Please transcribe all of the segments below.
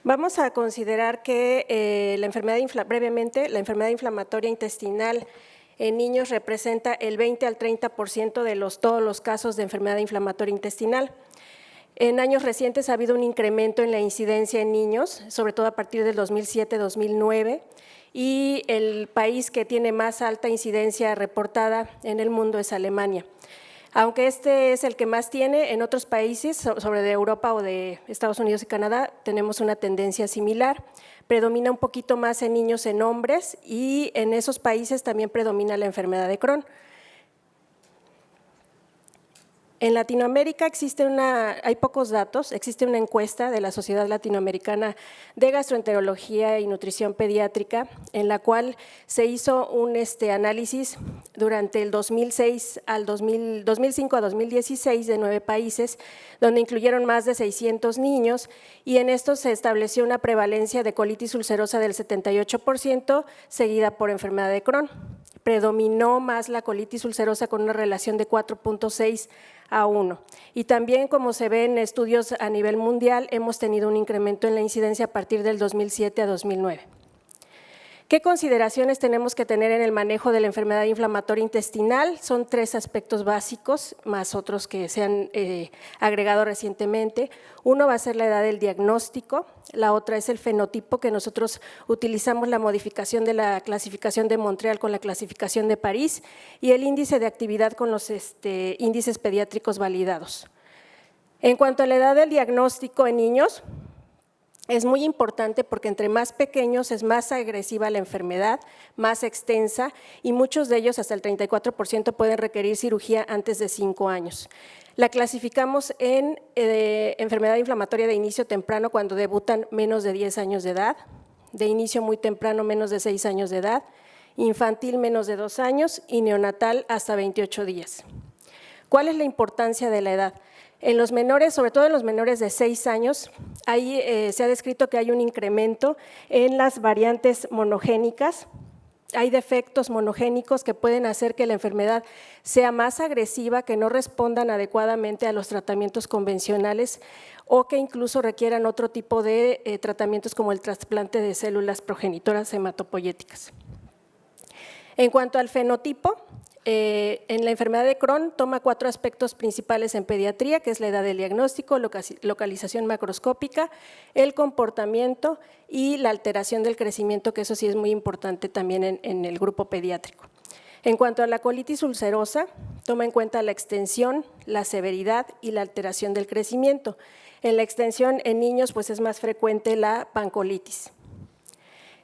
Vamos a considerar que brevemente, la enfermedad inflamatoria intestinal en niños representa el 20 al 30% de todos los casos de enfermedad inflamatoria intestinal. En años recientes ha habido un incremento en la incidencia en niños, sobre todo a partir del 2007-2009, y el país que tiene más alta incidencia reportada en el mundo es Alemania. Aunque este es el que más tiene, en otros países, sobre de Europa o de Estados Unidos y Canadá, tenemos una tendencia similar. Predomina un poquito más en niños en hombres y en esos países también predomina la enfermedad de Crohn. En Latinoamérica hay pocos datos, existe una encuesta de la Sociedad Latinoamericana de Gastroenterología y Nutrición Pediátrica, en la cual se hizo un análisis durante el 2005 a 2016 de 9 países, donde incluyeron más de 600 niños, y en esto se estableció una prevalencia de colitis ulcerosa del 78%, seguida por enfermedad de Crohn. Predominó más la colitis ulcerosa con una relación de 4.6 a 1. Y también, como se ve en estudios a nivel mundial, hemos tenido un incremento en la incidencia a partir del 2007 a 2009. ¿Qué consideraciones tenemos que tener en el manejo de la enfermedad inflamatoria intestinal? Son 3 aspectos básicos, más otros que se han agregado recientemente. Uno va a ser la edad del diagnóstico, la otra es el fenotipo, que nosotros utilizamos la modificación de la clasificación de Montreal con la clasificación de París, y el índice de actividad con los índices pediátricos validados. En cuanto a la edad del diagnóstico en niños, es muy importante porque entre más pequeños es más agresiva la enfermedad, más extensa, y muchos de ellos, hasta el 34%, pueden requerir cirugía antes de 5 años. La clasificamos en enfermedad inflamatoria de inicio temprano cuando debutan menos de 10 años de edad, de inicio muy temprano menos de 6 años de edad, infantil menos de 2 años y neonatal hasta 28 días. ¿Cuál es la importancia de la edad? En los menores, sobre todo en los menores de 6 años, se ha descrito que hay un incremento en las variantes monogénicas. Hay defectos monogénicos que pueden hacer que la enfermedad sea más agresiva, que no respondan adecuadamente a los tratamientos convencionales o que incluso requieran otro tipo de tratamientos como el trasplante de células progenitoras hematopoyéticas. En cuanto al fenotipo, en la enfermedad de Crohn toma 4 aspectos principales en pediatría, que es la edad del diagnóstico, localización macroscópica, el comportamiento y la alteración del crecimiento, que eso sí es muy importante también en el grupo pediátrico. En cuanto a la colitis ulcerosa, toma en cuenta la extensión, la severidad y la alteración del crecimiento. En la extensión en niños pues es más frecuente la pancolitis.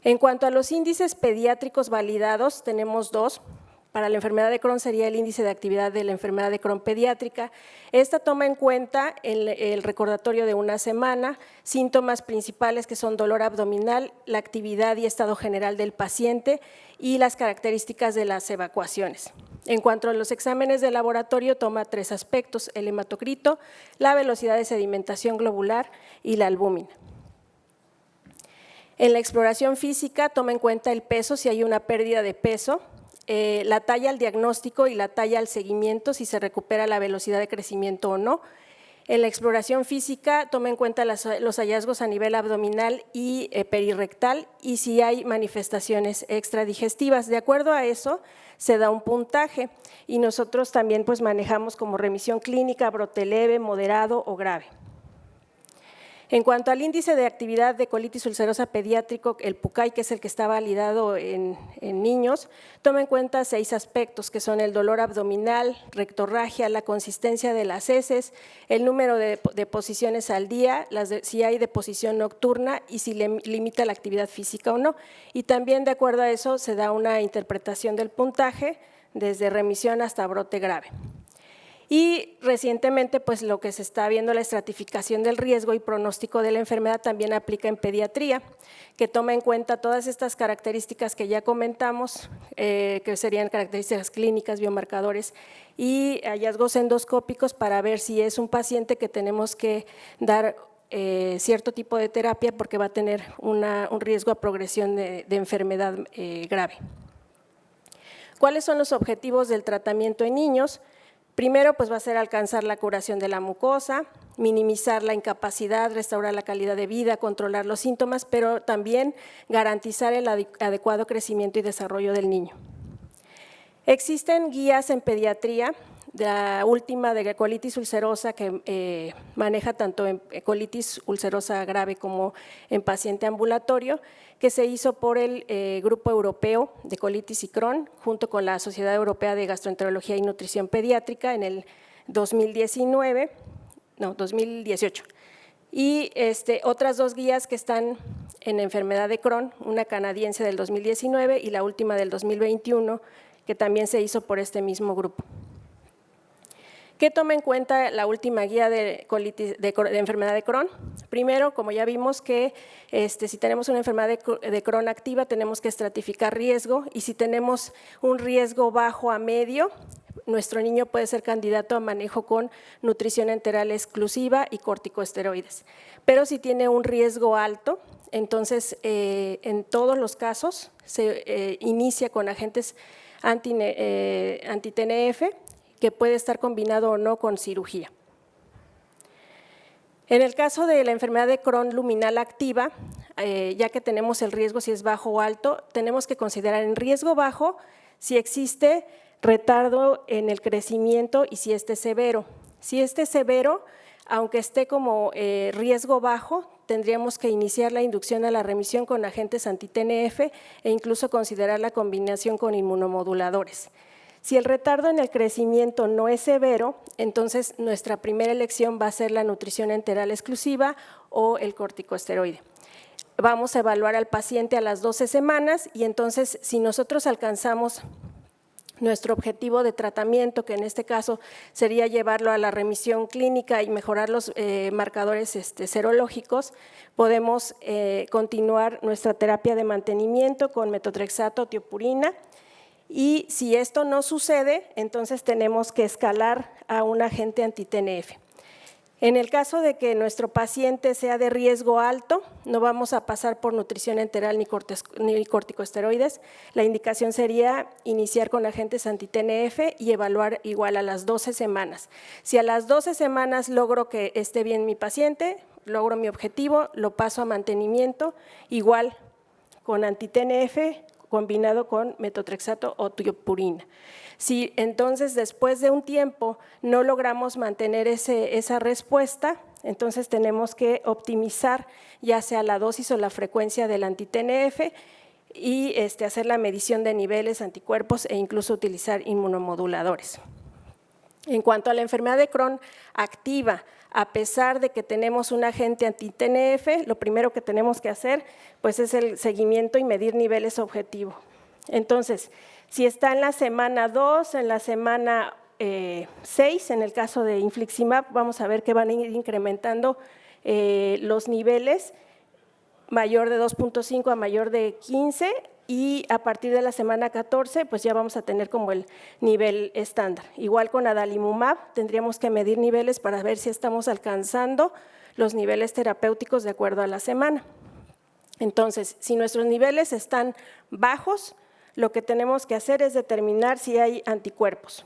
En cuanto a los índices pediátricos validados, tenemos 2. Para la enfermedad de Crohn sería el índice de actividad de la enfermedad de Crohn pediátrica. Esta toma en cuenta el recordatorio de una semana, síntomas principales que son dolor abdominal, la actividad y estado general del paciente y las características de las evacuaciones. En cuanto a los exámenes de laboratorio, toma 3 aspectos: el hematocrito, la velocidad de sedimentación globular y la albúmina. En la exploración física toma en cuenta el peso, si hay una pérdida de peso, la talla al diagnóstico y la talla al seguimiento, si se recupera la velocidad de crecimiento o no. En la exploración física toma en cuenta los hallazgos a nivel abdominal y perirrectal y si hay manifestaciones extradigestivas. De acuerdo a eso se da un puntaje y nosotros también pues manejamos como remisión clínica, brote leve, moderado o grave. En cuanto al índice de actividad de colitis ulcerosa pediátrico, el PUCAI, que es el que está validado en niños, toma en cuenta 6 aspectos, que son el dolor abdominal, rectorragia, la consistencia de las heces, el número de posiciones al día, si hay deposición nocturna y si limita la actividad física o no. Y también de acuerdo a eso se da una interpretación del puntaje, desde remisión hasta brote grave. Y recientemente, pues lo que se está viendo, la estratificación del riesgo y pronóstico de la enfermedad también aplica en pediatría, que toma en cuenta todas estas características que ya comentamos, que serían características clínicas, biomarcadores y hallazgos endoscópicos para ver si es un paciente que tenemos que dar cierto tipo de terapia porque va a tener un riesgo a progresión de enfermedad grave. ¿Cuáles son los objetivos del tratamiento en niños? Primero, pues va a ser alcanzar la curación de la mucosa, minimizar la incapacidad, restaurar la calidad de vida, controlar los síntomas, pero también garantizar el adecuado crecimiento y desarrollo del niño. Existen guías en pediatría, la última de colitis ulcerosa que maneja tanto en colitis ulcerosa grave como en paciente ambulatorio, que se hizo por el Grupo Europeo de Colitis y Crohn, junto con la Sociedad Europea de Gastroenterología y Nutrición Pediátrica en el 2018. Y otras dos guías que están en enfermedad de Crohn, una canadiense del 2019 y la última del 2021, que también se hizo por este mismo grupo. ¿Qué toma en cuenta la última guía de enfermedad de Crohn? Primero, como ya vimos que si tenemos una enfermedad de Crohn activa, tenemos que estratificar riesgo, y si tenemos un riesgo bajo a medio, nuestro niño puede ser candidato a manejo con nutrición enteral exclusiva y corticosteroides. Pero si tiene un riesgo alto, entonces en todos los casos se inicia con agentes anti-TNF, que puede estar combinado o no con cirugía. En el caso de la enfermedad de Crohn luminal activa, ya que tenemos el riesgo si es bajo o alto, tenemos que considerar en riesgo bajo si existe retardo en el crecimiento y si este es severo. Si este es severo, aunque esté como riesgo bajo, tendríamos que iniciar la inducción a la remisión con agentes anti-TNF e incluso considerar la combinación con inmunomoduladores. Si el retardo en el crecimiento no es severo, entonces nuestra primera elección va a ser la nutrición enteral exclusiva o el corticosteroide. Vamos a evaluar al paciente a las 12 semanas y entonces si nosotros alcanzamos nuestro objetivo de tratamiento, que en este caso sería llevarlo a la remisión clínica y mejorar los marcadores serológicos, podemos continuar nuestra terapia de mantenimiento con metotrexato o tiopurina. Y si esto no sucede, entonces tenemos que escalar a un agente anti-TNF. En el caso de que nuestro paciente sea de riesgo alto, no vamos a pasar por nutrición enteral ni corticosteroides. La indicación sería iniciar con agentes anti-TNF y evaluar igual a las 12 semanas. Si a las 12 semanas logro que esté bien mi paciente, logro mi objetivo, lo paso a mantenimiento, igual con anti-TNF, combinado con metotrexato o tiopurina. Si entonces después de un tiempo no logramos mantener esa respuesta, entonces tenemos que optimizar ya sea la dosis o la frecuencia del anti-TNF y hacer la medición de niveles, anticuerpos e incluso utilizar inmunomoduladores. En cuanto a la enfermedad de Crohn activa, a pesar de que tenemos un agente anti-TNF, lo primero que tenemos que hacer pues, es el seguimiento y medir niveles objetivo. Entonces, si está en la semana 2, en la semana 6, en el caso de infliximab, vamos a ver que van a ir incrementando los niveles, mayor de 2.5 a mayor de 15, y a partir de la semana 14 pues ya vamos a tener como el nivel estándar. Igual con adalimumab tendríamos que medir niveles para ver si estamos alcanzando los niveles terapéuticos de acuerdo a la semana. Entonces, si nuestros niveles están bajos, lo que tenemos que hacer es determinar si hay anticuerpos.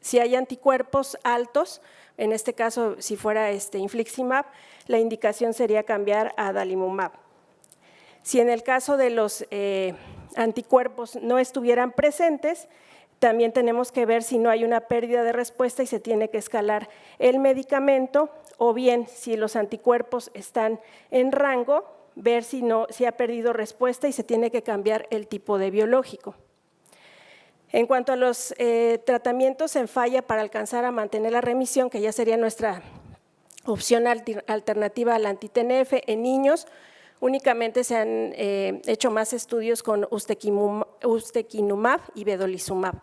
Si hay anticuerpos altos, en este caso si fuera infliximab, la indicación sería cambiar a adalimumab. Si en el caso de los anticuerpos no estuvieran presentes, también tenemos que ver si no hay una pérdida de respuesta y se tiene que escalar el medicamento, o bien si los anticuerpos están en rango, ver si ha perdido respuesta y se tiene que cambiar el tipo de biológico. En cuanto a los tratamientos en falla para alcanzar a mantener la remisión, que ya sería nuestra opción alternativa al anti-TNF en niños, únicamente se han hecho más estudios con ustekinumab y vedolizumab.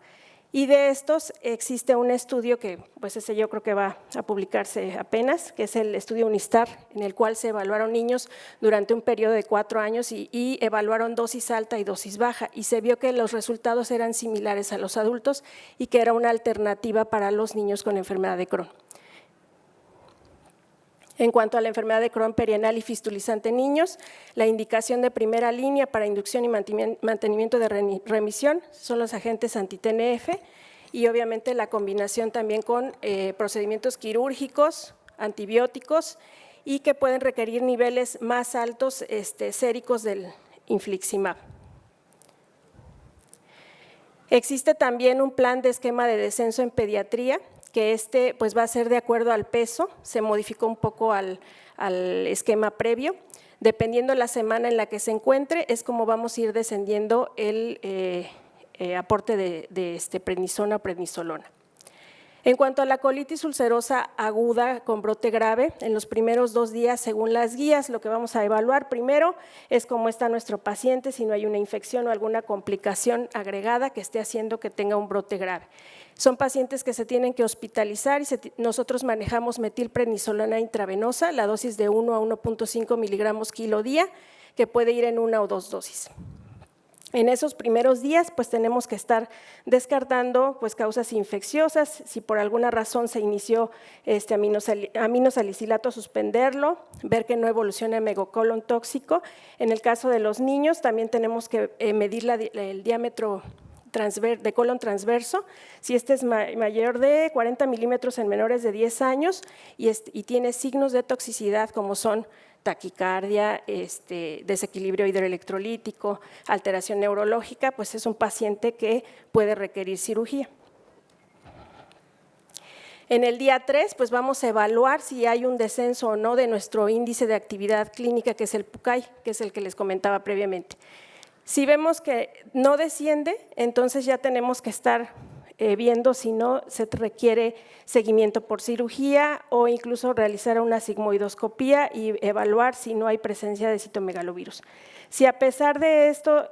Y de estos existe un estudio que, pues ese yo creo que va a publicarse apenas, que es el estudio UNISTAR, en el cual se evaluaron niños durante un periodo de 4 años y evaluaron dosis alta y dosis baja, y se vio que los resultados eran similares a los adultos y que era una alternativa para los niños con enfermedad de Crohn. En cuanto a la enfermedad de Crohn perianal y fistulizante en niños, la indicación de primera línea para inducción y mantenimiento de remisión son los agentes anti-TNF y obviamente la combinación también con procedimientos quirúrgicos, antibióticos y que pueden requerir niveles más altos séricos del infliximab. Existe también un plan de esquema de descenso en pediatría, que pues va a ser de acuerdo al peso, se modificó un poco al esquema previo. Dependiendo la semana en la que se encuentre, es como vamos a ir descendiendo el aporte de prednisona o prednisolona. En cuanto a la colitis ulcerosa aguda con brote grave, en los primeros 2 días, según las guías, lo que vamos a evaluar primero es cómo está nuestro paciente, si no hay una infección o alguna complicación agregada que esté haciendo que tenga un brote grave. Son pacientes que se tienen que hospitalizar y nosotros manejamos metilprednisolona intravenosa, la dosis de 1 a 1.5 miligramos kilo día, que puede ir en 1 o 2 dosis. En esos primeros días, pues tenemos que estar descartando pues, causas infecciosas. Si por alguna razón se inició aminosalicilato, suspenderlo, ver que no evoluciona en megacolon tóxico. En el caso de los niños, también tenemos que medir el diámetro de colon transverso, si este es mayor de 40 milímetros en menores de 10 años y tiene signos de toxicidad como son taquicardia, desequilibrio hidroelectrolítico, alteración neurológica, pues es un paciente que puede requerir cirugía. En el día 3, pues vamos a evaluar si hay un descenso o no de nuestro índice de actividad clínica, que es el PUCAI, que es el que les comentaba previamente. Si vemos que no desciende, entonces ya tenemos que estar viendo si no se requiere seguimiento por cirugía o incluso realizar una sigmoidoscopía y evaluar si no hay presencia de citomegalovirus. Si a pesar de esto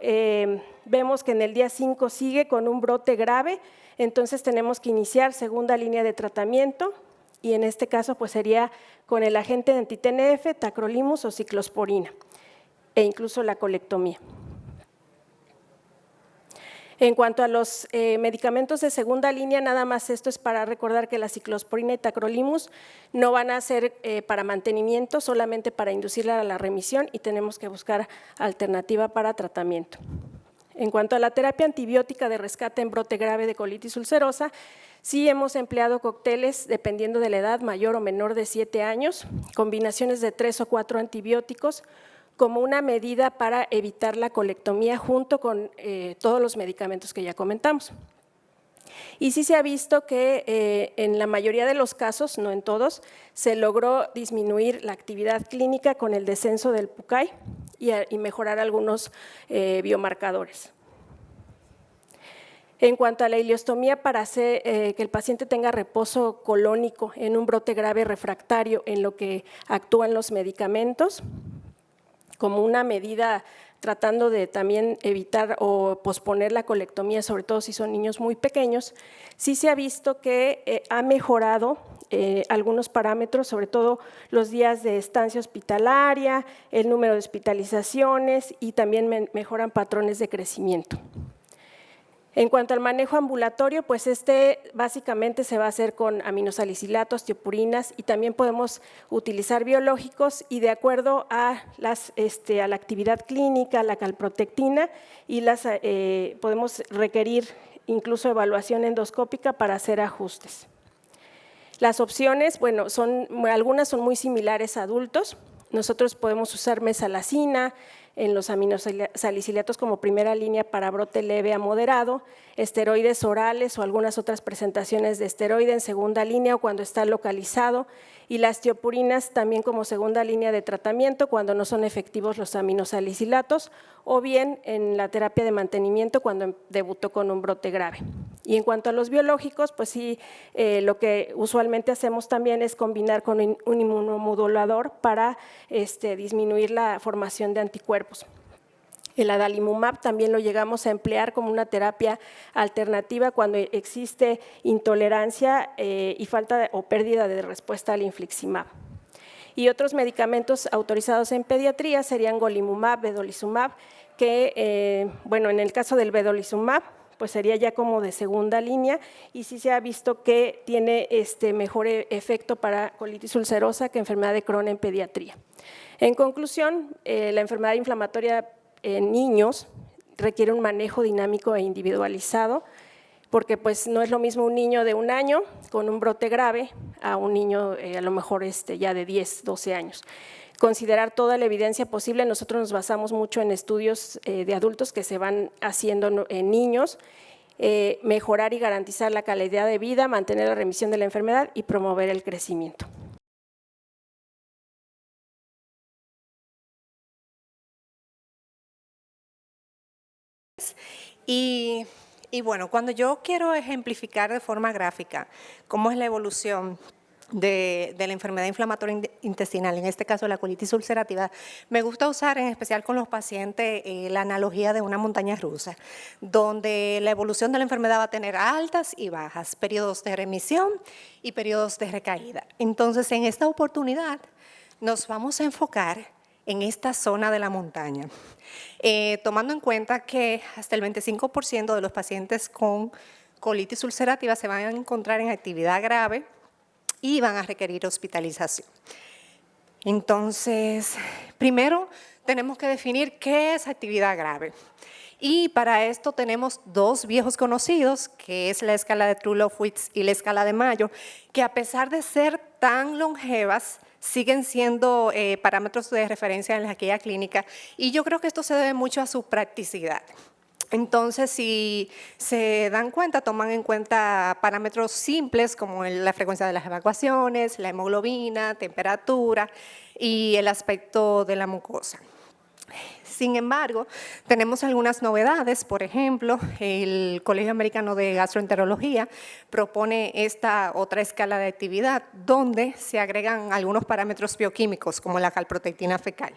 vemos que en el día 5 sigue con un brote grave, entonces tenemos que iniciar segunda línea de tratamiento y en este caso pues sería con el agente anti-TNF, tacrolimus o ciclosporina e incluso la colectomía. En cuanto a los medicamentos de segunda línea, nada más esto es para recordar que la ciclosporina y tacrolimus no van a ser para mantenimiento, solamente para inducir a la remisión y tenemos que buscar alternativa para tratamiento. En cuanto a la terapia antibiótica de rescate en brote grave de colitis ulcerosa, sí hemos empleado cócteles dependiendo de la edad, mayor o menor de 7 años, combinaciones de 3 o 4 antibióticos, como una medida para evitar la colectomía junto con todos los medicamentos que ya comentamos. Y sí se ha visto que en la mayoría de los casos, no en todos, se logró disminuir la actividad clínica con el descenso del PUCAI y mejorar algunos biomarcadores. En cuanto a la ileostomía, para hacer que el paciente tenga reposo colónico en un brote grave refractario en lo que actúan los medicamentos, como una medida tratando de también evitar o posponer la colectomía, sobre todo si son niños muy pequeños, sí se ha visto que ha mejorado algunos parámetros, sobre todo los días de estancia hospitalaria, el número de hospitalizaciones y también mejoran patrones de crecimiento. En cuanto al manejo ambulatorio, pues básicamente se va a hacer con aminosalicilatos, tiopurinas y también podemos utilizar biológicos y de acuerdo a la actividad clínica, la calprotectina y podemos requerir incluso evaluación endoscópica para hacer ajustes. Las opciones, bueno, algunas son muy similares a adultos. Nosotros podemos usar mesalazina en los aminosalicilatos como primera línea para brote leve a moderado, esteroides orales o algunas otras presentaciones de esteroide en segunda línea o cuando está localizado, y las tiopurinas también como segunda línea de tratamiento cuando no son efectivos los aminosalicilatos o bien en la terapia de mantenimiento cuando debutó con un brote grave. Y en cuanto a los biológicos, pues sí, lo que usualmente hacemos también es combinar con un inmunomodulador para disminuir la formación de anticuerpos. El adalimumab también lo llegamos a emplear como una terapia alternativa cuando existe intolerancia y falta o pérdida de respuesta al infliximab. Y otros medicamentos autorizados en pediatría serían golimumab, vedolizumab, que, bueno, en el caso del vedolizumab, pues sería ya como de segunda línea y sí se ha visto que tiene mejor efecto para colitis ulcerosa que enfermedad de Crohn en pediatría. En conclusión, la enfermedad inflamatoria en niños requiere un manejo dinámico e individualizado porque pues no es lo mismo un niño de 1 año con un brote grave a un niño a lo mejor ya de 10, 12 años. Considerar toda la evidencia posible, nosotros nos basamos mucho en estudios de adultos que se van haciendo en niños, mejorar y garantizar la calidad de vida, mantener la remisión de la enfermedad y promover el crecimiento. Y bueno, cuando yo quiero ejemplificar de forma gráfica cómo es la evolución de la enfermedad inflamatoria intestinal, en este caso la colitis ulcerativa, me gusta usar en especial con los pacientes la analogía de una montaña rusa, donde la evolución de la enfermedad va a tener altas y bajas, periodos de remisión y periodos de recaída. Entonces, en esta oportunidad nos vamos a enfocar en esta zona de la montaña, tomando en cuenta que hasta el 25% de los pacientes con colitis ulcerativa se van a encontrar en actividad grave y van a requerir hospitalización. Entonces, primero tenemos que definir qué es actividad grave. Y para esto tenemos dos viejos conocidos, que es la escala de True-Lofwitz y la escala de Mayo, que a pesar de ser tan longevas, siguen siendo parámetros de referencia en la guía clínica, y yo creo que esto se debe mucho a su practicidad. Entonces, si se dan cuenta, toman en cuenta parámetros simples como la frecuencia de las evacuaciones, la hemoglobina, temperatura y el aspecto de la mucosa. Sin embargo, tenemos algunas novedades. Por ejemplo, el Colegio Americano de Gastroenterología propone esta otra escala de actividad donde se agregan algunos parámetros bioquímicos como la calprotectina fecal.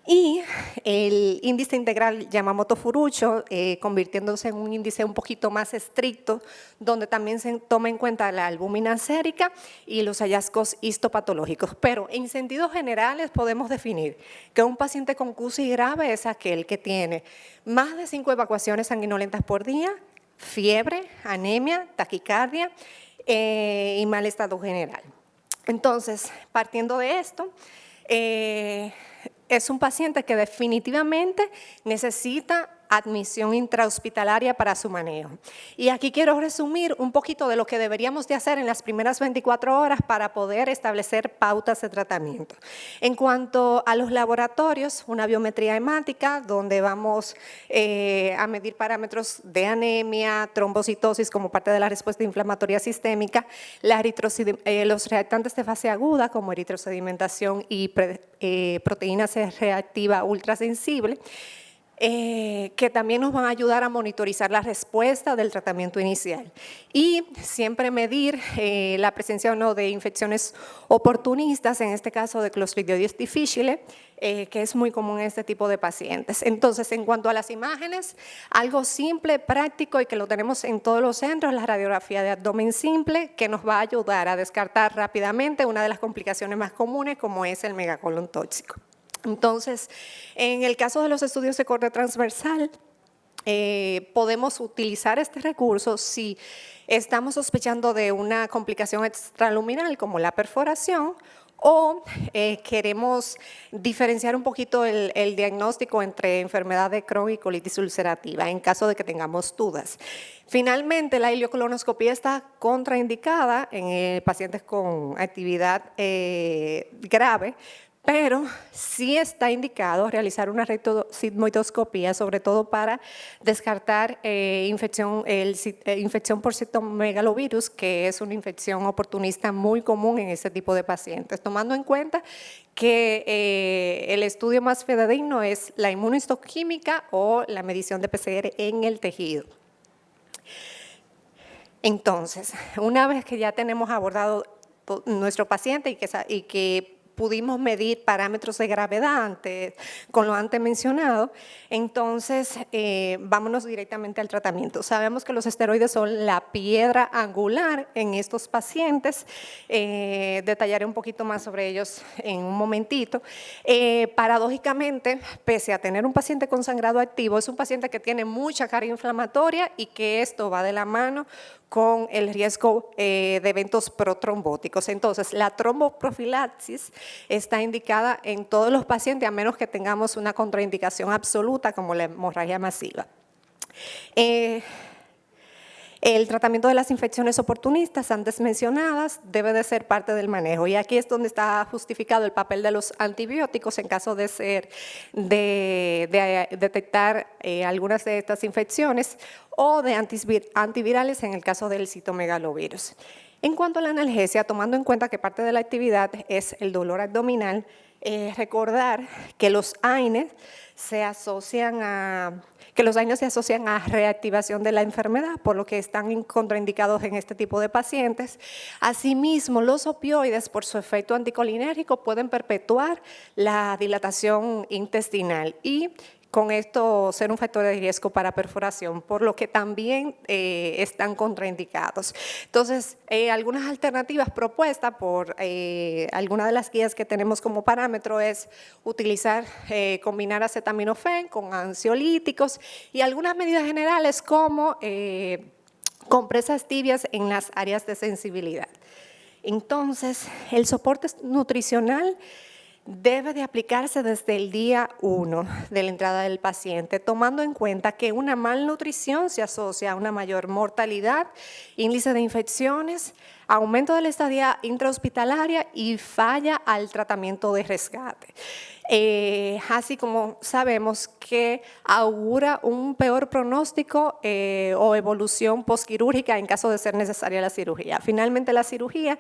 Y el índice integral Yamamoto-Furucho, convirtiéndose en un índice un poquito más estricto, donde también se toma en cuenta la albúmina sérica y los hallazgos histopatológicos. Pero en sentidos generales podemos definir que un paciente con CUSI grave es aquel que tiene más de 5 evacuaciones sanguinolentas por día, fiebre, anemia, taquicardia y mal estado general. Entonces, partiendo de esto, es un paciente que definitivamente necesita admisión intrahospitalaria para su manejo. Y aquí quiero resumir un poquito de lo que deberíamos de hacer en las primeras 24 horas para poder establecer pautas de tratamiento. En cuanto a los laboratorios, una biometría hemática donde vamos a medir parámetros de anemia, trombocitosis como parte de la respuesta inflamatoria sistémica, los reactantes de fase aguda como eritrosedimentación y proteína C reactiva ultrasensible, que también nos van a ayudar a monitorizar la respuesta del tratamiento inicial. Y siempre medir la presencia o no de infecciones oportunistas, en este caso de Clostridioides difficile, que es muy común en este tipo de pacientes. Entonces, en cuanto a las imágenes, algo simple, práctico y que lo tenemos en todos los centros, la radiografía de abdomen simple, que nos va a ayudar a descartar rápidamente una de las complicaciones más comunes, como es el megacolon tóxico. Entonces, en el caso de los estudios de corte transversal, podemos utilizar este recurso si estamos sospechando de una complicación extraluminal como la perforación o queremos diferenciar un poquito el diagnóstico entre enfermedad de Crohn y colitis ulcerativa en caso de que tengamos dudas. Finalmente, la ileocolonoscopia está contraindicada en pacientes con actividad grave, pero sí está indicado realizar una rectosigmoidoscopía, sobre todo para descartar infección por citomegalovirus, que es una infección oportunista muy común en este tipo de pacientes, tomando en cuenta que el estudio más fidedigno es la inmunohistoquímica o la medición de PCR en el tejido. Entonces, una vez que ya tenemos abordado nuestro paciente y que pudimos medir parámetros de gravedad con lo antes mencionado, entonces vámonos directamente al tratamiento. Sabemos que los esteroides son la piedra angular en estos pacientes, detallaré un poquito más sobre ellos en un momentito. Paradójicamente, pese a tener un paciente con sangrado activo, es un paciente que tiene mucha carga inflamatoria y que esto va de la mano con el riesgo de eventos protrombóticos. Entonces, la tromboprofilaxis está indicada en todos los pacientes a menos que tengamos una contraindicación absoluta como la hemorragia masiva. El tratamiento de las infecciones oportunistas antes mencionadas debe de ser parte del manejo, y aquí es donde está justificado el papel de los antibióticos en caso de detectar algunas de estas infecciones, o de antivirales en el caso del citomegalovirus. En cuanto a la analgesia, tomando en cuenta que parte de la actividad es el dolor abdominal, recordar que los AINES se asocian a reactivación de la enfermedad, por lo que están contraindicados en este tipo de pacientes. Asimismo, los opioides, por su efecto anticolinérgico, pueden perpetuar la dilatación intestinal y con esto ser un factor de riesgo para perforación, por lo que también están contraindicados. Entonces, algunas alternativas propuestas por algunas de las guías que tenemos como parámetro es utilizar, combinar acetaminofén con ansiolíticos y algunas medidas generales como compresas tibias en las áreas de sensibilidad. Entonces, el soporte nutricional debe de aplicarse desde el día 1 de la entrada del paciente, tomando en cuenta que una malnutrición se asocia a una mayor mortalidad, índice de infecciones, aumento de la estadía intrahospitalaria y falla al tratamiento de rescate. Así como sabemos que augura un peor pronóstico o evolución postquirúrgica en caso de ser necesaria la cirugía. Finalmente, la cirugía,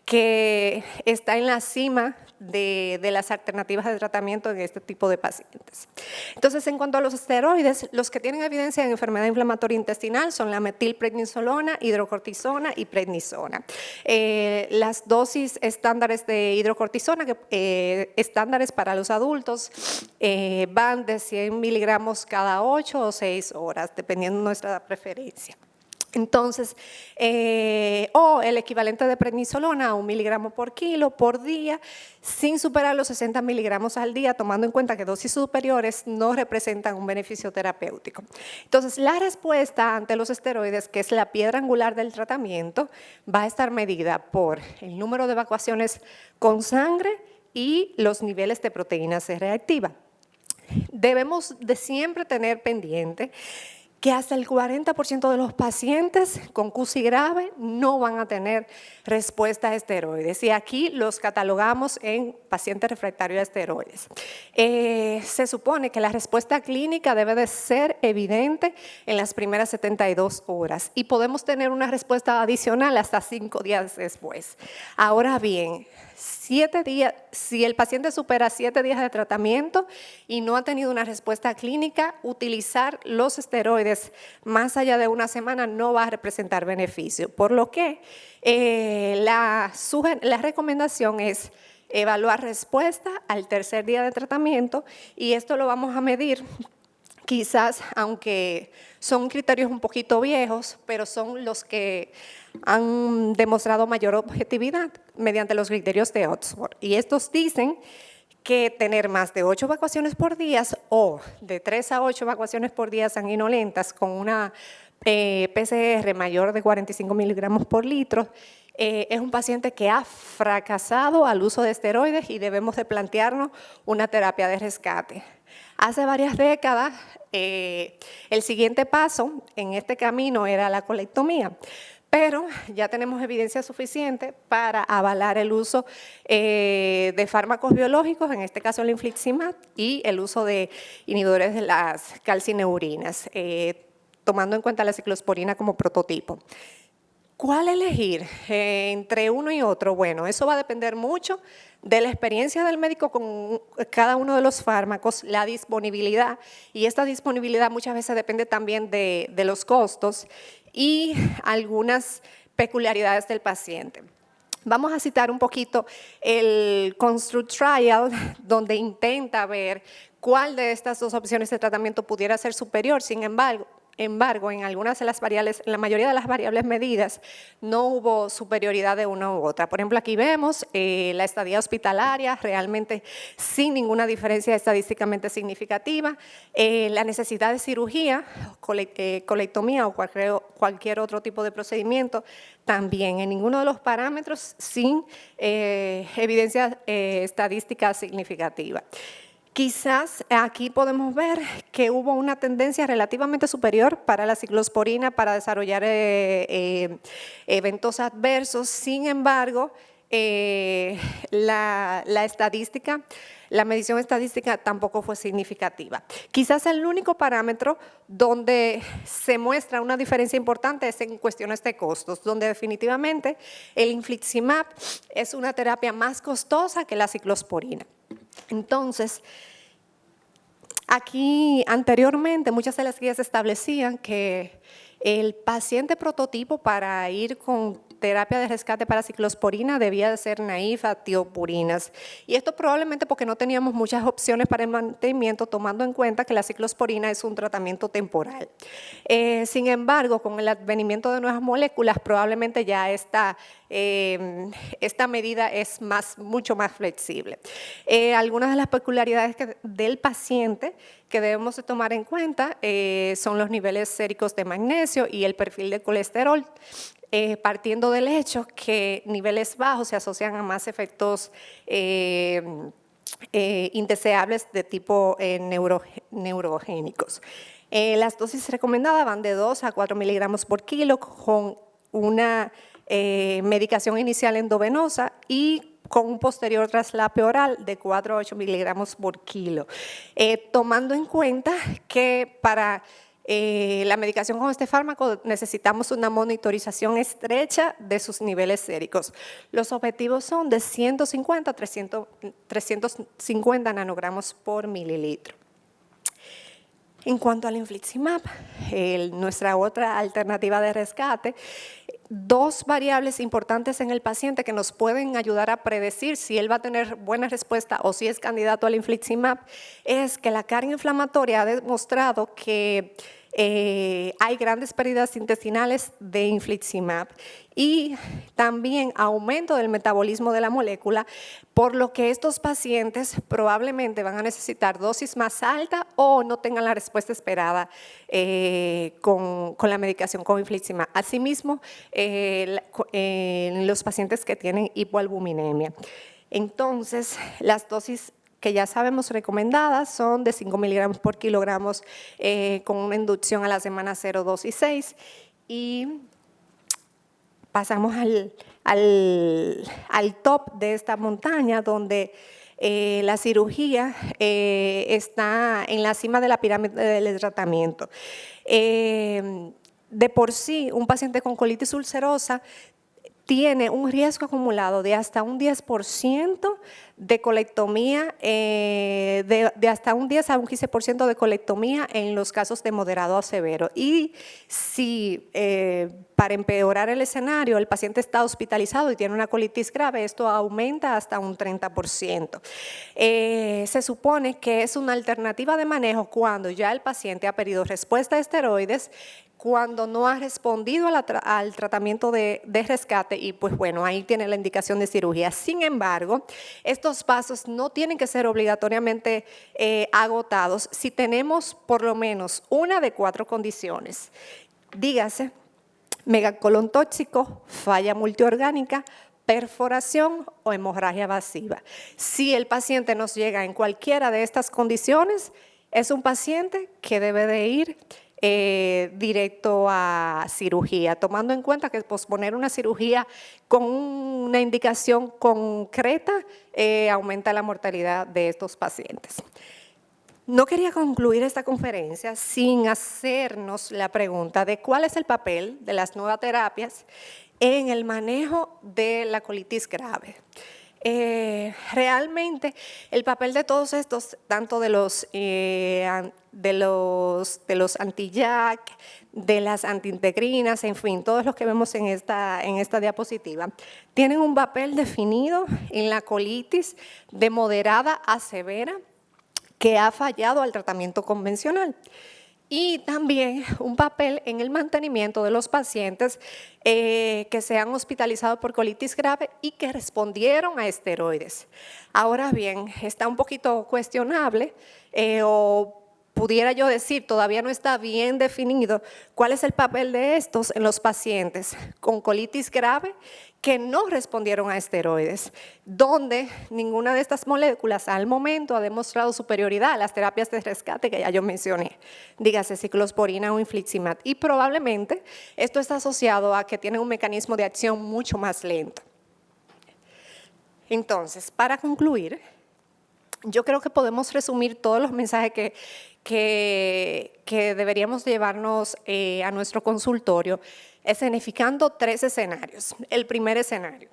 que está en la cima de las alternativas de tratamiento en este tipo de pacientes. Entonces, en cuanto a los esteroides, los que tienen evidencia en enfermedad inflamatoria intestinal son la metilprednisolona, hidrocortisona y prednisona. Las dosis estándares de hidrocortisona, estándares para los adultos, van de 100 miligramos cada 8 o 6 horas, dependiendo de nuestra preferencia. Entonces, o el equivalente de prednisolona a 1 miligramo por kilo por día, sin superar los 60 miligramos al día, tomando en cuenta que dosis superiores no representan un beneficio terapéutico. Entonces, la respuesta ante los esteroides, que es la piedra angular del tratamiento, va a estar medida por el número de evacuaciones con sangre y los niveles de proteína C reactiva. Debemos de siempre tener pendiente que hasta el 40% de los pacientes con QSI grave no van a tener respuesta a esteroides, y aquí los catalogamos en pacientes refractarios a esteroides. Se supone que la respuesta clínica debe de ser evidente en las primeras 72 horas y podemos tener una respuesta adicional hasta 5 días después. Ahora bien, 7 días, si el paciente supera 7 días de tratamiento y no ha tenido una respuesta clínica, utilizar los esteroides más allá de una semana no va a representar beneficio, por lo que la recomendación es evaluar respuesta al tercer día de tratamiento, y esto lo vamos a medir. Quizás, aunque son criterios un poquito viejos, pero son los que han demostrado mayor objetividad mediante los criterios de Oxford. Y estos dicen que tener más de 8 evacuaciones por día o de 3 a 8 evacuaciones por día sanguinolentas con una PCR mayor de 45 miligramos por litro es un paciente que ha fracasado al uso de esteroides y debemos de plantearnos una terapia de rescate. Hace varias décadas, el siguiente paso en este camino era la colectomía, pero ya tenemos evidencia suficiente para avalar el uso de fármacos biológicos, en este caso el infliximab, y el uso de inhibidores de las calcineurinas, tomando en cuenta la ciclosporina como prototipo. ¿Cuál elegir entre uno y otro? Bueno, eso va a depender mucho de la experiencia del médico con cada uno de los fármacos, la disponibilidad, y esta disponibilidad muchas veces depende también de los costos y algunas peculiaridades del paciente. Vamos a citar un poquito el Construct Trial, donde intenta ver cuál de estas dos opciones de tratamiento pudiera ser superior. Sin embargo, en algunas de las variables, en la mayoría de las variables medidas, no hubo superioridad de una u otra. Por ejemplo, aquí vemos la estadía hospitalaria, realmente sin ninguna diferencia estadísticamente significativa, la necesidad de cirugía, colectomía o cualquier otro tipo de procedimiento, también en ninguno de los parámetros sin evidencia estadística significativa. Quizás aquí podemos ver que hubo una tendencia relativamente superior para la ciclosporina para desarrollar eventos adversos. Sin embargo, la medición estadística tampoco fue significativa. Quizás el único parámetro donde se muestra una diferencia importante es en cuestiones de costos, donde definitivamente el infliximab es una terapia más costosa que la ciclosporina. Entonces, aquí anteriormente muchas de las guías establecían que el paciente prototipo para ir con terapia de rescate para ciclosporina debía de ser naïf a tiopurinas. Y esto probablemente porque no teníamos muchas opciones para el mantenimiento, tomando en cuenta que la ciclosporina es un tratamiento temporal. Sin embargo, con el advenimiento de nuevas moléculas, probablemente ya esta medida es mucho más flexible. Algunas de las peculiaridades del paciente que debemos de tomar en cuenta son los niveles séricos de magnesio y el perfil de colesterol, partiendo del hecho que niveles bajos se asocian a más efectos indeseables de tipo neurogénicos. Las dosis recomendadas van de 2 a 4 miligramos por kilo con una medicación inicial endovenosa y con un posterior traslape oral de 4 a 8 miligramos por kilo, tomando en cuenta que para la medicación con este fármaco necesitamos una monitorización estrecha de sus niveles séricos. Los objetivos son de 150 a 350 nanogramos por mililitro. En cuanto al infliximab, nuestra otra alternativa de rescate, dos variables importantes en el paciente que nos pueden ayudar a predecir si él va a tener buena respuesta o si es candidato al infliximab, es que la carga inflamatoria ha demostrado que hay grandes pérdidas intestinales de infliximab y también aumento del metabolismo de la molécula, por lo que estos pacientes probablemente van a necesitar dosis más alta o no tengan la respuesta esperada con la medicación con infliximab. Asimismo, los pacientes que tienen hipoalbuminemia. Entonces, las dosis que ya sabemos recomendadas son de 5 miligramos por kilogramos con una inducción a la semana 0, 2 y 6. Y pasamos al top de esta montaña, donde la cirugía está en la cima de la pirámide del tratamiento. De por sí, un paciente con colitis ulcerosa tiene un riesgo acumulado de hasta un 10% de colectomía, de hasta un 10 a un 15% de colectomía en los casos de moderado a severo. Y si para empeorar el escenario el paciente está hospitalizado y tiene una colitis grave, esto aumenta hasta un 30%. Se supone que es una alternativa de manejo cuando ya el paciente ha pedido respuesta a esteroides, cuando no ha respondido al tratamiento de rescate y pues bueno, ahí tiene la indicación de cirugía. Sin embargo, estos pasos no tienen que ser obligatoriamente agotados si tenemos por lo menos una de 4 condiciones. Dígase, megacolon tóxico, falla multiorgánica, perforación o hemorragia evasiva. Si el paciente nos llega en cualquiera de estas condiciones, es un paciente que debe de ir directo a cirugía, tomando en cuenta que posponer una cirugía con una indicación concreta aumenta la mortalidad de estos pacientes. No quería concluir esta conferencia sin hacernos la pregunta de cuál es el papel de las nuevas terapias en el manejo de la colitis grave. Realmente el papel de todos estos, tanto de los anti-JAK, de las antiintegrinas, en fin, todos los que vemos en esta diapositiva, tienen un papel definido en la colitis de moderada a severa que ha fallado al tratamiento convencional. Y también un papel en el mantenimiento de los pacientes que se han hospitalizado por colitis grave y que respondieron a esteroides. Ahora bien, está un poquito cuestionable o pudiera yo decir, todavía no está bien definido cuál es el papel de estos en los pacientes con colitis grave que no respondieron a esteroides, donde ninguna de estas moléculas al momento ha demostrado superioridad a las terapias de rescate que ya yo mencioné, dígase ciclosporina o infliximab, y probablemente esto está asociado a que tienen un mecanismo de acción mucho más lento. Entonces, para concluir, yo creo que podemos resumir todos los mensajes que deberíamos llevarnos a nuestro consultorio, escenificando 3 escenarios. El primer escenario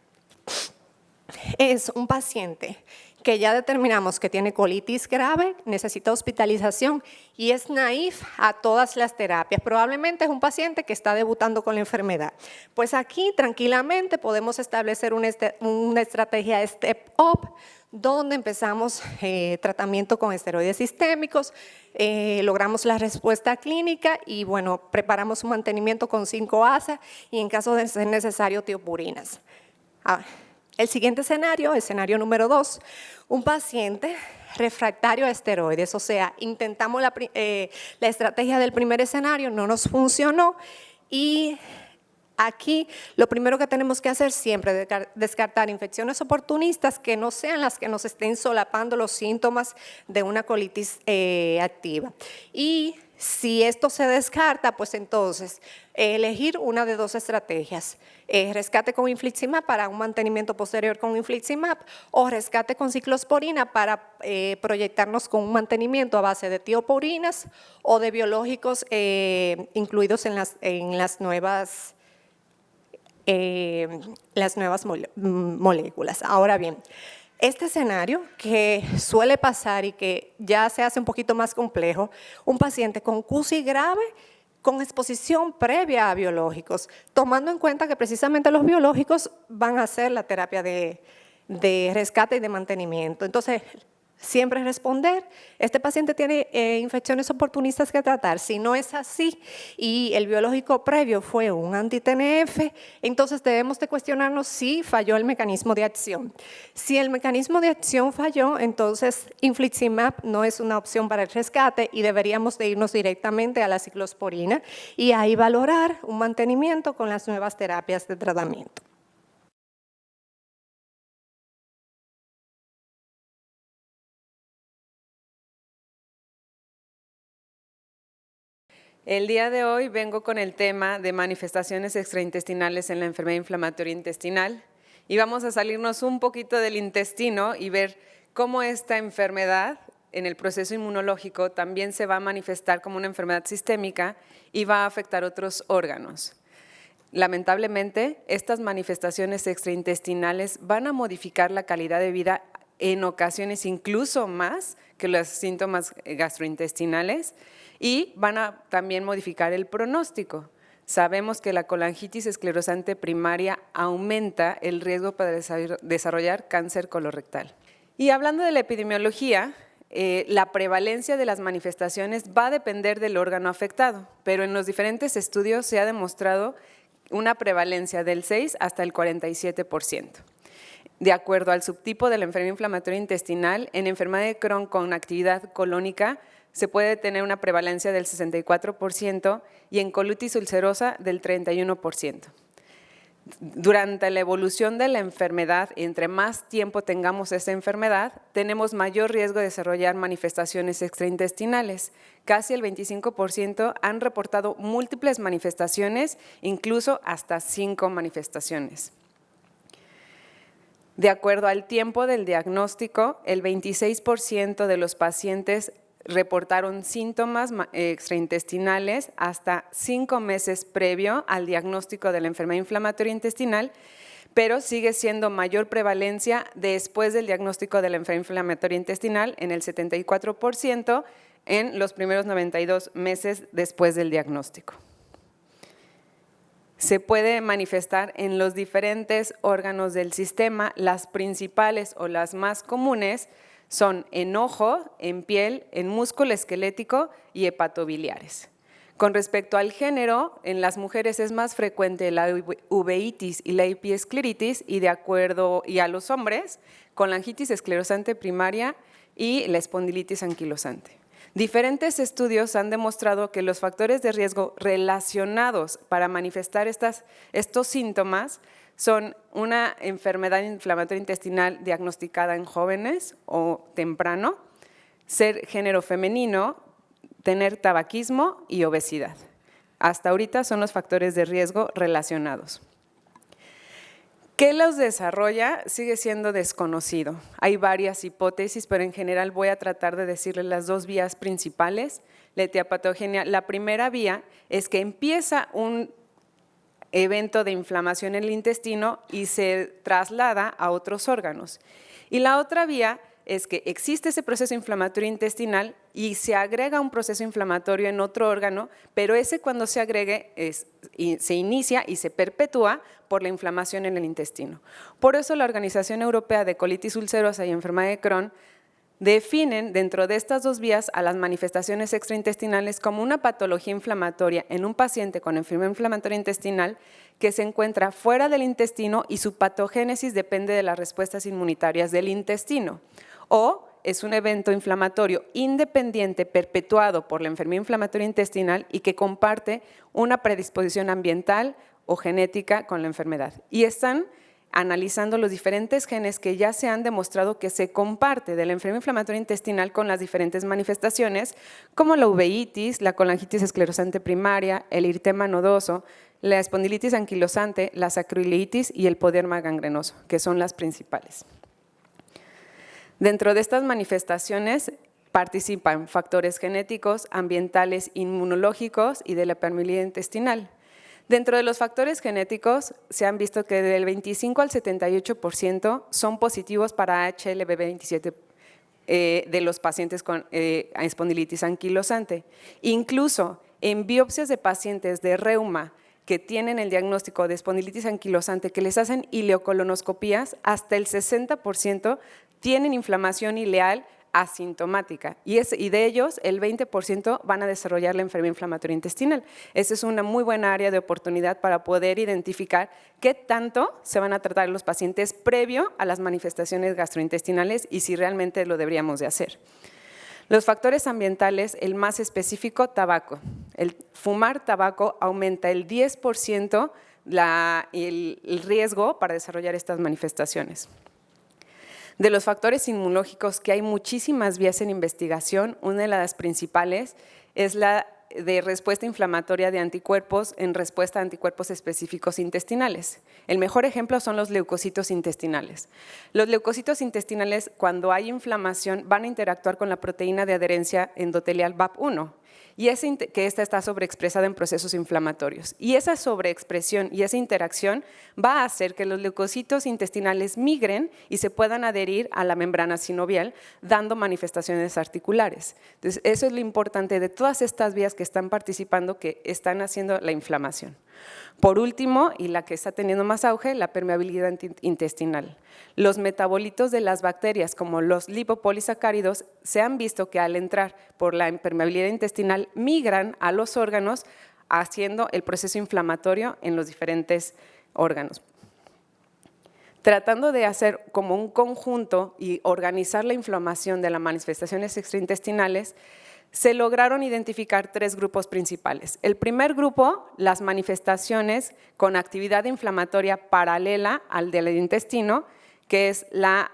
es un paciente que ya determinamos que tiene colitis grave, necesita hospitalización y es naif a todas las terapias. Probablemente es un paciente que está debutando con la enfermedad. Pues aquí tranquilamente podemos establecer una estrategia step up, donde empezamos tratamiento con esteroides sistémicos, logramos la respuesta clínica y bueno, preparamos un mantenimiento con 5-ASA y en caso de ser necesario tiopurinas. El siguiente escenario número 2, un paciente refractario a esteroides, o sea, intentamos la estrategia del primer escenario, no nos funcionó y aquí lo primero que tenemos que hacer siempre es descartar infecciones oportunistas que no sean las que nos estén solapando los síntomas de una colitis activa. Y si esto se descarta, pues entonces elegir una de 2 estrategias, rescate con infliximab para un mantenimiento posterior con infliximab o rescate con ciclosporina para proyectarnos con un mantenimiento a base de tiopurinas o de biológicos incluidos en las nuevas moléculas. Ahora bien, este escenario que suele pasar y que ya se hace un poquito más complejo, un paciente con CUSI grave con exposición previa a biológicos, tomando en cuenta que precisamente los biológicos van a ser la terapia de rescate y de mantenimiento. Entonces, siempre responder, este paciente tiene infecciones oportunistas que tratar. Si no es así y el biológico previo fue un anti-TNF, entonces debemos de cuestionarnos si falló el mecanismo de acción. Si el mecanismo de acción falló, entonces infliximab no es una opción para el rescate y deberíamos de irnos directamente a la ciclosporina y ahí valorar un mantenimiento con las nuevas terapias de tratamiento. El día de hoy vengo con el tema de manifestaciones extraintestinales en la enfermedad inflamatoria intestinal y vamos a salirnos un poquito del intestino y ver cómo esta enfermedad en el proceso inmunológico también se va a manifestar como una enfermedad sistémica y va a afectar otros órganos. Lamentablemente, estas manifestaciones extraintestinales van a modificar la calidad de vida en ocasiones incluso más que los síntomas gastrointestinales y van a también modificar el pronóstico. Sabemos que la colangitis esclerosante primaria aumenta el riesgo para desarrollar cáncer colorectal. Y hablando de la epidemiología, la prevalencia de las manifestaciones va a depender del órgano afectado, pero en los diferentes estudios se ha demostrado una prevalencia del 6 hasta el 47%. De acuerdo al subtipo de la enfermedad inflamatoria intestinal, en enfermedad de Crohn con actividad colónica se puede tener una prevalencia del 64% y en colitis ulcerosa del 31%. Durante la evolución de la enfermedad, entre más tiempo tengamos esta enfermedad, tenemos mayor riesgo de desarrollar manifestaciones extraintestinales. Casi el 25% han reportado múltiples manifestaciones, incluso hasta 5 manifestaciones. De acuerdo al tiempo del diagnóstico, el 26% de los pacientes reportaron síntomas extraintestinales hasta 5 meses previo al diagnóstico de la enfermedad inflamatoria intestinal, pero sigue siendo mayor prevalencia después del diagnóstico de la enfermedad inflamatoria intestinal en el 74% en los primeros 92 meses después del diagnóstico. Se puede manifestar en los diferentes órganos del sistema. Las principales o las más comunes son en ojo, en piel, en músculo esquelético y hepatobiliares. Con respecto al género, en las mujeres es más frecuente la uveitis y la epiescleritis y a los hombres, colangitis esclerosante primaria y la espondilitis anquilosante. Diferentes estudios han demostrado que los factores de riesgo relacionados para manifestar estos síntomas son una enfermedad inflamatoria intestinal diagnosticada en jóvenes o temprano, ser género femenino, tener tabaquismo y obesidad. Hasta ahorita son los factores de riesgo relacionados. ¿Qué los desarrolla? Sigue siendo desconocido. Hay varias hipótesis, pero en general voy a tratar de decirles las dos vías principales. La etiopatogenia, la primera vía es que empieza un evento de inflamación en el intestino y se traslada a otros órganos. Y la otra vía es que existe ese proceso inflamatorio intestinal y se agrega un proceso inflamatorio en otro órgano, pero ese cuando se agregue se inicia y se perpetúa por la inflamación en el intestino. Por eso la Organización Europea de Colitis Ulcerosa y Enfermedad de Crohn definen dentro de estas dos vías a las manifestaciones extraintestinales como una patología inflamatoria en un paciente con enfermedad inflamatoria intestinal que se encuentra fuera del intestino y su patogénesis depende de las respuestas inmunitarias del intestino. O es un evento inflamatorio independiente perpetuado por la enfermedad inflamatoria intestinal y que comparte una predisposición ambiental o genética con la enfermedad. Y están analizando los diferentes genes que ya se han demostrado que se comparte de la enfermedad inflamatoria intestinal con las diferentes manifestaciones, como la uveitis, la colangitis esclerosante primaria, el eritema nodoso, la espondilitis anquilosante, la sacroileitis y el poderma gangrenoso, que son las principales. Dentro de estas manifestaciones participan factores genéticos, ambientales, inmunológicos y de la permeabilidad intestinal. Dentro de los factores genéticos se han visto que del 25 al 78% son positivos para HLB27 de los pacientes con espondilitis anquilosante. Incluso en biopsias de pacientes de reuma que tienen el diagnóstico de espondilitis anquilosante, que les hacen ileocolonoscopías, hasta el 60% tienen inflamación ileal asintomática y de ellos el 20% van a desarrollar la enfermedad inflamatoria intestinal. Esa es una muy buena área de oportunidad para poder identificar qué tanto se van a tratar los pacientes previo a las manifestaciones gastrointestinales y si realmente lo deberíamos de hacer. Los factores ambientales, el más específico, tabaco. El fumar tabaco aumenta el 10% el riesgo para desarrollar estas manifestaciones. De los factores inmunológicos, que hay muchísimas vías en investigación, una de las principales es la de respuesta inflamatoria de anticuerpos en respuesta a anticuerpos específicos intestinales. El mejor ejemplo son los leucocitos intestinales. Los leucocitos intestinales, cuando hay inflamación, van a interactuar con la proteína de adherencia endotelial BAP1, y que esta está sobreexpresada en procesos inflamatorios. Y esa sobreexpresión y esa interacción va a hacer que los leucocitos intestinales migren y se puedan adherir a la membrana sinovial, dando manifestaciones articulares. Entonces, eso es lo importante de todas estas vías que están participando, que están haciendo la inflamación. Por último, y la que está teniendo más auge, la permeabilidad intestinal. Los metabolitos de las bacterias, como los lipopolisacáridos, se han visto que al entrar por la permeabilidad intestinal migran a los órganos, haciendo el proceso inflamatorio en los diferentes órganos. Tratando de hacer como un conjunto y organizar la inflamación de las manifestaciones extraintestinales, se lograron identificar tres grupos principales. El primer grupo, las manifestaciones con actividad inflamatoria paralela al del intestino, que es la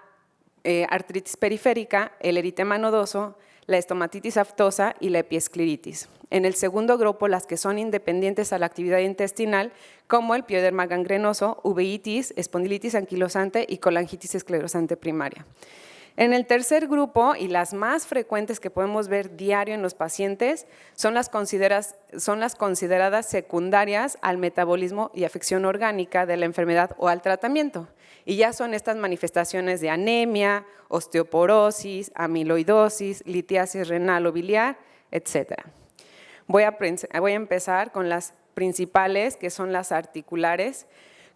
artritis periférica, el eritema nodoso, la estomatitis aftosa y la epiescleritis. En el segundo grupo, las que son independientes a la actividad intestinal, como el pioderma gangrenoso, uveitis, espondilitis anquilosante y colangitis esclerosante primaria. En el tercer grupo, y las más frecuentes que podemos ver diario en los pacientes, son las consideradas secundarias al metabolismo y afección orgánica de la enfermedad o al tratamiento. Y ya son estas manifestaciones de anemia, osteoporosis, amiloidosis, litiasis renal o biliar, etc. Voy a empezar con las principales, que son las articulares.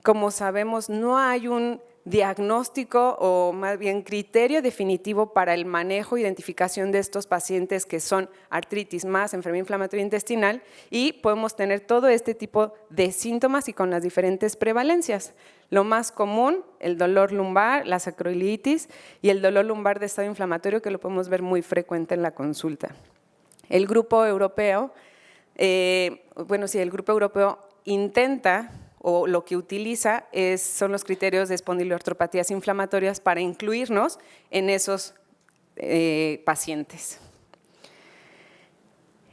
Como sabemos, no hay un diagnóstico o más bien criterio definitivo para el manejo e identificación de estos pacientes que son artritis más enfermedad inflamatoria intestinal, y podemos tener todo este tipo de síntomas y con las diferentes prevalencias. Lo más común, el dolor lumbar, la sacroilitis y el dolor lumbar de estado inflamatorio, que lo podemos ver muy frecuente en la consulta. El grupo europeo, el grupo europeo intenta o lo que utiliza son los criterios de espondiloartropatías inflamatorias para incluirnos en esos pacientes.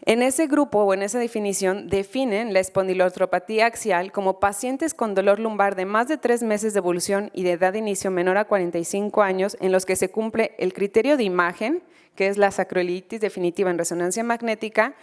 En ese grupo o en esa definición definen la espondiloartropatía axial como pacientes con dolor lumbar de más de 3 meses de evolución y de edad de inicio menor a 45 años en los que se cumple el criterio de imagen, que es la sacroiliitis definitiva en resonancia magnética,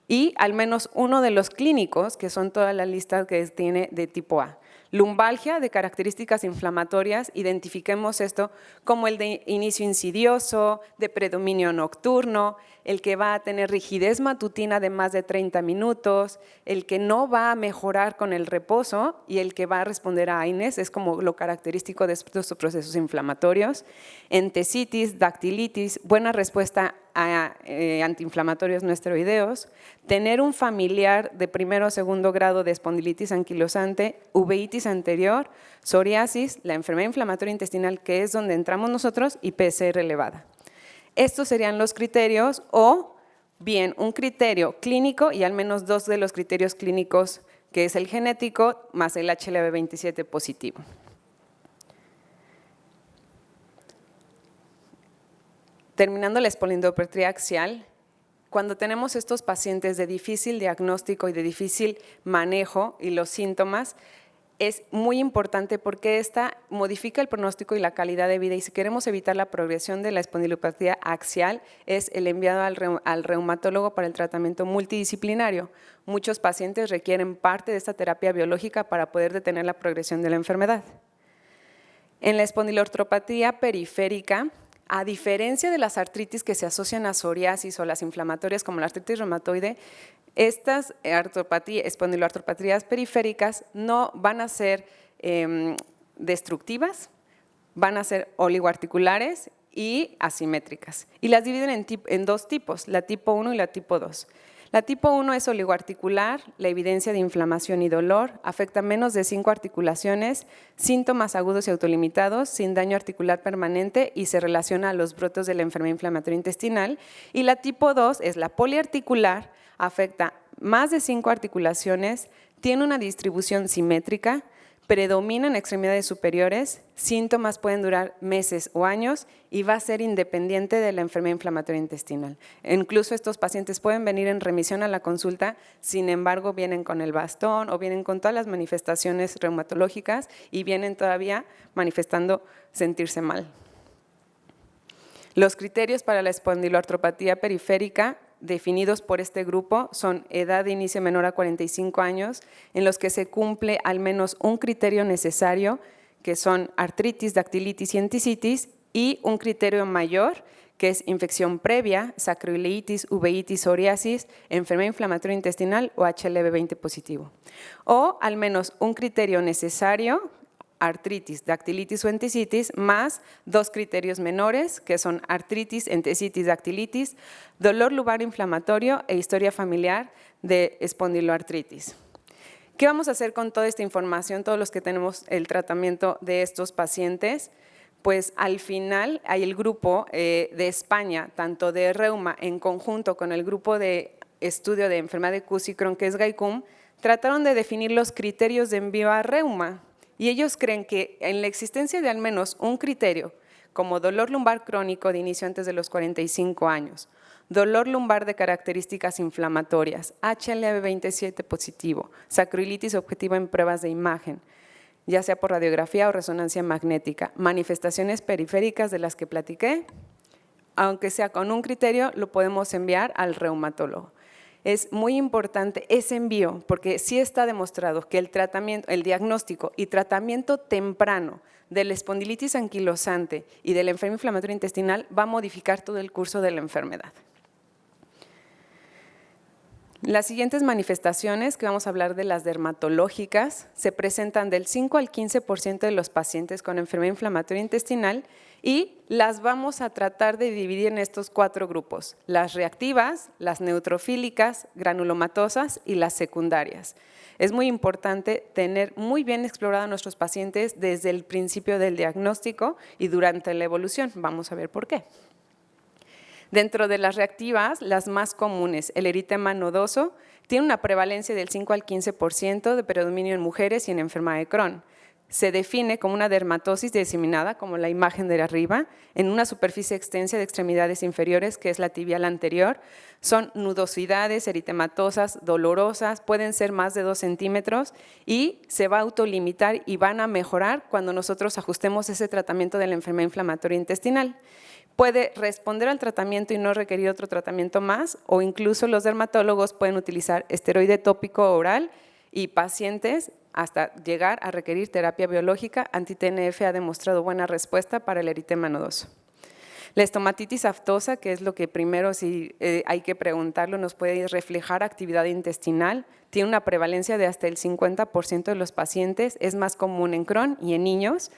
y al menos uno de los clínicos, que son toda la lista que tiene de tipo A. Lumbalgia de características inflamatorias, identifiquemos esto como el de inicio insidioso, de predominio nocturno, el que va a tener rigidez matutina de más de 30 minutos, el que no va a mejorar con el reposo y el que va a responder a AINES, es como lo característico de estos procesos inflamatorios. Entesitis, dactilitis, buena respuesta a antiinflamatorios no esteroideos, tener un familiar de primero o segundo grado de espondilitis anquilosante, uveitis anterior, psoriasis, la enfermedad inflamatoria intestinal, que es donde entramos nosotros, y PCR elevada. Estos serían los criterios, o bien un criterio clínico y al menos 2 de los criterios clínicos, que es el genético más el HLA-B27 positivo. Terminando la espondiloartropatía axial, cuando tenemos estos pacientes de difícil diagnóstico y de difícil manejo y los síntomas, es muy importante porque esta modifica el pronóstico y la calidad de vida, y si queremos evitar la progresión de la espondilopatía axial es el enviado al reumatólogo para el tratamiento multidisciplinario. Muchos pacientes requieren parte de esta terapia biológica para poder detener la progresión de la enfermedad. En la espondiloartropatía periférica, a diferencia de las artritis que se asocian a psoriasis o las inflamatorias como la artritis reumatoide, estas espondiloartropatías periféricas no van a ser destructivas, van a ser oligoarticulares y asimétricas. Y las dividen en 2 tipos, la tipo 1 y la tipo 2. La tipo 1 es oligoarticular, la evidencia de inflamación y dolor, afecta menos de 5 articulaciones, síntomas agudos y autolimitados, sin daño articular permanente y se relaciona a los brotes de la enfermedad inflamatoria intestinal. Y la tipo 2 es la poliarticular, afecta más de 5 articulaciones, tiene una distribución simétrica, predomina en extremidades superiores, síntomas pueden durar meses o años y va a ser independiente de la enfermedad inflamatoria intestinal. Incluso estos pacientes pueden venir en remisión a la consulta, sin embargo vienen con el bastón o vienen con todas las manifestaciones reumatológicas y vienen todavía manifestando sentirse mal. Los criterios para la espondiloartropatía periférica definidos por este grupo son edad de inicio menor a 45 años, en los que se cumple al menos un criterio necesario, que son artritis, dactilitis y entesitis, y un criterio mayor, que es infección previa, sacroileitis, uveitis, psoriasis, enfermedad inflamatoria intestinal o HLA-B20 positivo. O al menos un criterio necesario, artritis, dactilitis o entesitis, más 2 criterios menores, que son artritis, entesitis, dactilitis, dolor lumbar inflamatorio e historia familiar de espondiloartritis. ¿Qué vamos a hacer con toda esta información, todos los que tenemos el tratamiento de estos pacientes? Pues al final hay el grupo de España, tanto de reuma en conjunto con el grupo de estudio de enfermedad de Kuss y Crohn, que es GAICUM, trataron de definir los criterios de envío a reuma. Y ellos creen que en la existencia de al menos un criterio, como dolor lumbar crónico de inicio antes de los 45 años, dolor lumbar de características inflamatorias, HLA-B27 positivo, sacroilitis objetiva en pruebas de imagen, ya sea por radiografía o resonancia magnética, manifestaciones periféricas de las que platiqué, aunque sea con un criterio, lo podemos enviar al reumatólogo. Es muy importante ese envío porque sí está demostrado que el tratamiento, el diagnóstico y tratamiento temprano de la espondilitis anquilosante y de la enfermedad inflamatoria intestinal va a modificar todo el curso de la enfermedad. Las siguientes manifestaciones, que vamos a hablar de las dermatológicas, se presentan del 5 al 15% de los pacientes con enfermedad inflamatoria intestinal y las vamos a tratar de dividir en estos 4 grupos: las reactivas, las neutrofílicas, granulomatosas y las secundarias. Es muy importante tener muy bien explorados a nuestros pacientes desde el principio del diagnóstico y durante la evolución. Vamos a ver por qué. Dentro de las reactivas, las más comunes, el eritema nodoso, Tiene una prevalencia del 5 al 15% de predominio en mujeres y en enfermedad de Crohn. Se define como una dermatosis diseminada, como la imagen de arriba, en una superficie extensa de extremidades inferiores, que es la tibial anterior. Son nudosidades eritematosas, dolorosas, pueden ser más de 2 centímetros y se va a autolimitar y van a mejorar cuando nosotros ajustemos ese tratamiento de la enfermedad inflamatoria intestinal. Puede responder al tratamiento y no requerir otro tratamiento más, o incluso los dermatólogos pueden utilizar esteroide tópico oral y pacientes hasta llegar a requerir terapia biológica. Anti-TNF ha demostrado buena respuesta para el eritema nodoso. La estomatitis aftosa, que es lo que primero sí hay que preguntarlo, nos puede reflejar actividad intestinal, tiene una prevalencia de hasta el 50% de los pacientes, es más común en Crohn y en niños.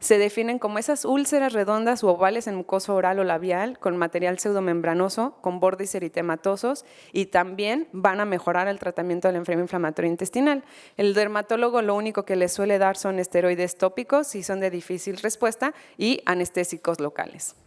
Se definen como esas úlceras redondas u ovales en mucosa oral o labial con material pseudomembranoso, con bordes eritematosos, y también van a mejorar el tratamiento de la enfermedad inflamatoria intestinal. El dermatólogo lo único que les suele dar son esteroides tópicos si son de difícil respuesta y anestésicos locales.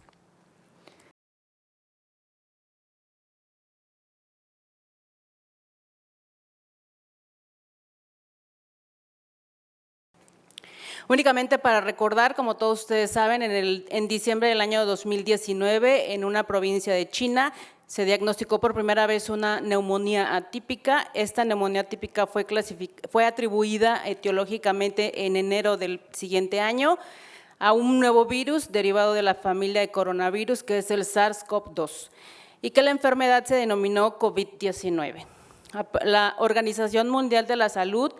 Únicamente para recordar, como todos ustedes saben, en diciembre del año 2019, en una provincia de China, se diagnosticó por primera vez una neumonía atípica. Esta neumonía atípica fue atribuida etiológicamente en enero del siguiente año a un nuevo virus derivado de la familia de coronavirus, que es el SARS-CoV-2, y que la enfermedad se denominó COVID-19. La Organización Mundial de la Salud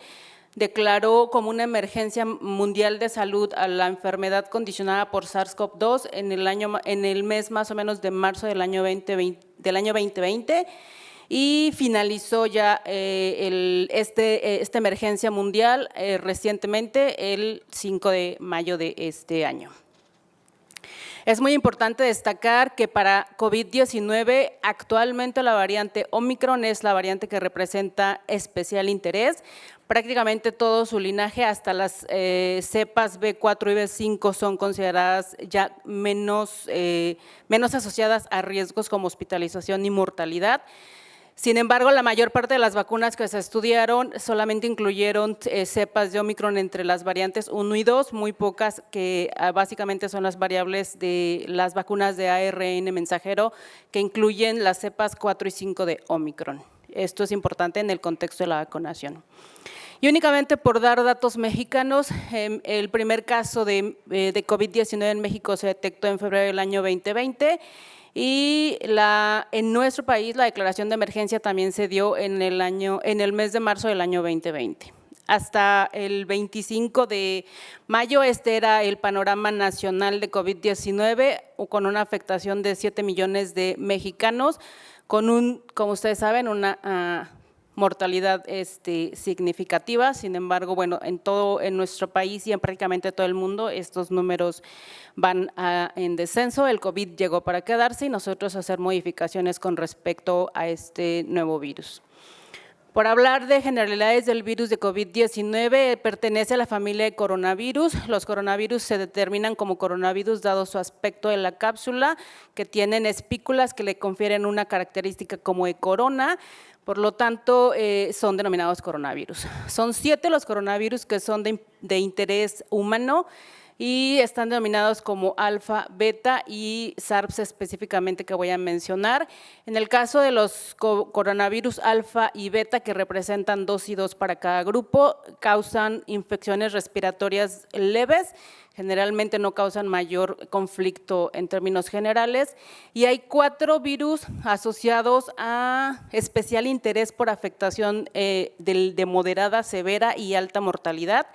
declaró como una emergencia mundial de salud a la enfermedad condicionada por SARS-CoV-2 en el mes más o menos de marzo del año 2020 y finalizó ya esta emergencia mundial recientemente el 5 de mayo de este año. Es muy importante destacar que para COVID-19 actualmente la variante Omicron es la variante que representa especial interés. Prácticamente todo su linaje, hasta las cepas B4 y B5 son consideradas ya menos asociadas a riesgos como hospitalización y mortalidad. Sin embargo, la mayor parte de las vacunas que se estudiaron solamente incluyeron cepas de Omicron entre las variantes 1 y 2, muy pocas que básicamente son las variables de las vacunas de ARN mensajero que incluyen las cepas 4 y 5 de Omicron. Esto es importante en el contexto de la vacunación. Y únicamente por dar datos mexicanos, el primer caso de COVID-19 en México se detectó en febrero del año 2020 y en nuestro país la declaración de emergencia también se dio en el mes de marzo del año 2020. Hasta el 25 de mayo este era el panorama nacional de COVID-19 con una afectación de 7 millones de mexicanos con como ustedes saben, una mortalidad significativa. Sin embargo, bueno, en nuestro país y en prácticamente todo el mundo estos números van en descenso. El COVID llegó para quedarse y nosotros hacer modificaciones con respecto a este nuevo virus. Por hablar de generalidades del virus de COVID-19, pertenece a la familia de coronavirus. Los coronavirus se determinan como coronavirus dado su aspecto de la cápsula, que tienen espículas que le confieren una característica como de corona. Por lo tanto, son denominados coronavirus. Son 7 los coronavirus que son de interés humano y están denominados como alfa, beta y SARS específicamente que voy a mencionar. En el caso de los coronavirus alfa y beta, que representan 2 y 2 para cada grupo, causan infecciones respiratorias leves, generalmente no causan mayor conflicto en términos generales, y hay 4 virus asociados a especial interés por afectación de moderada, severa y alta mortalidad.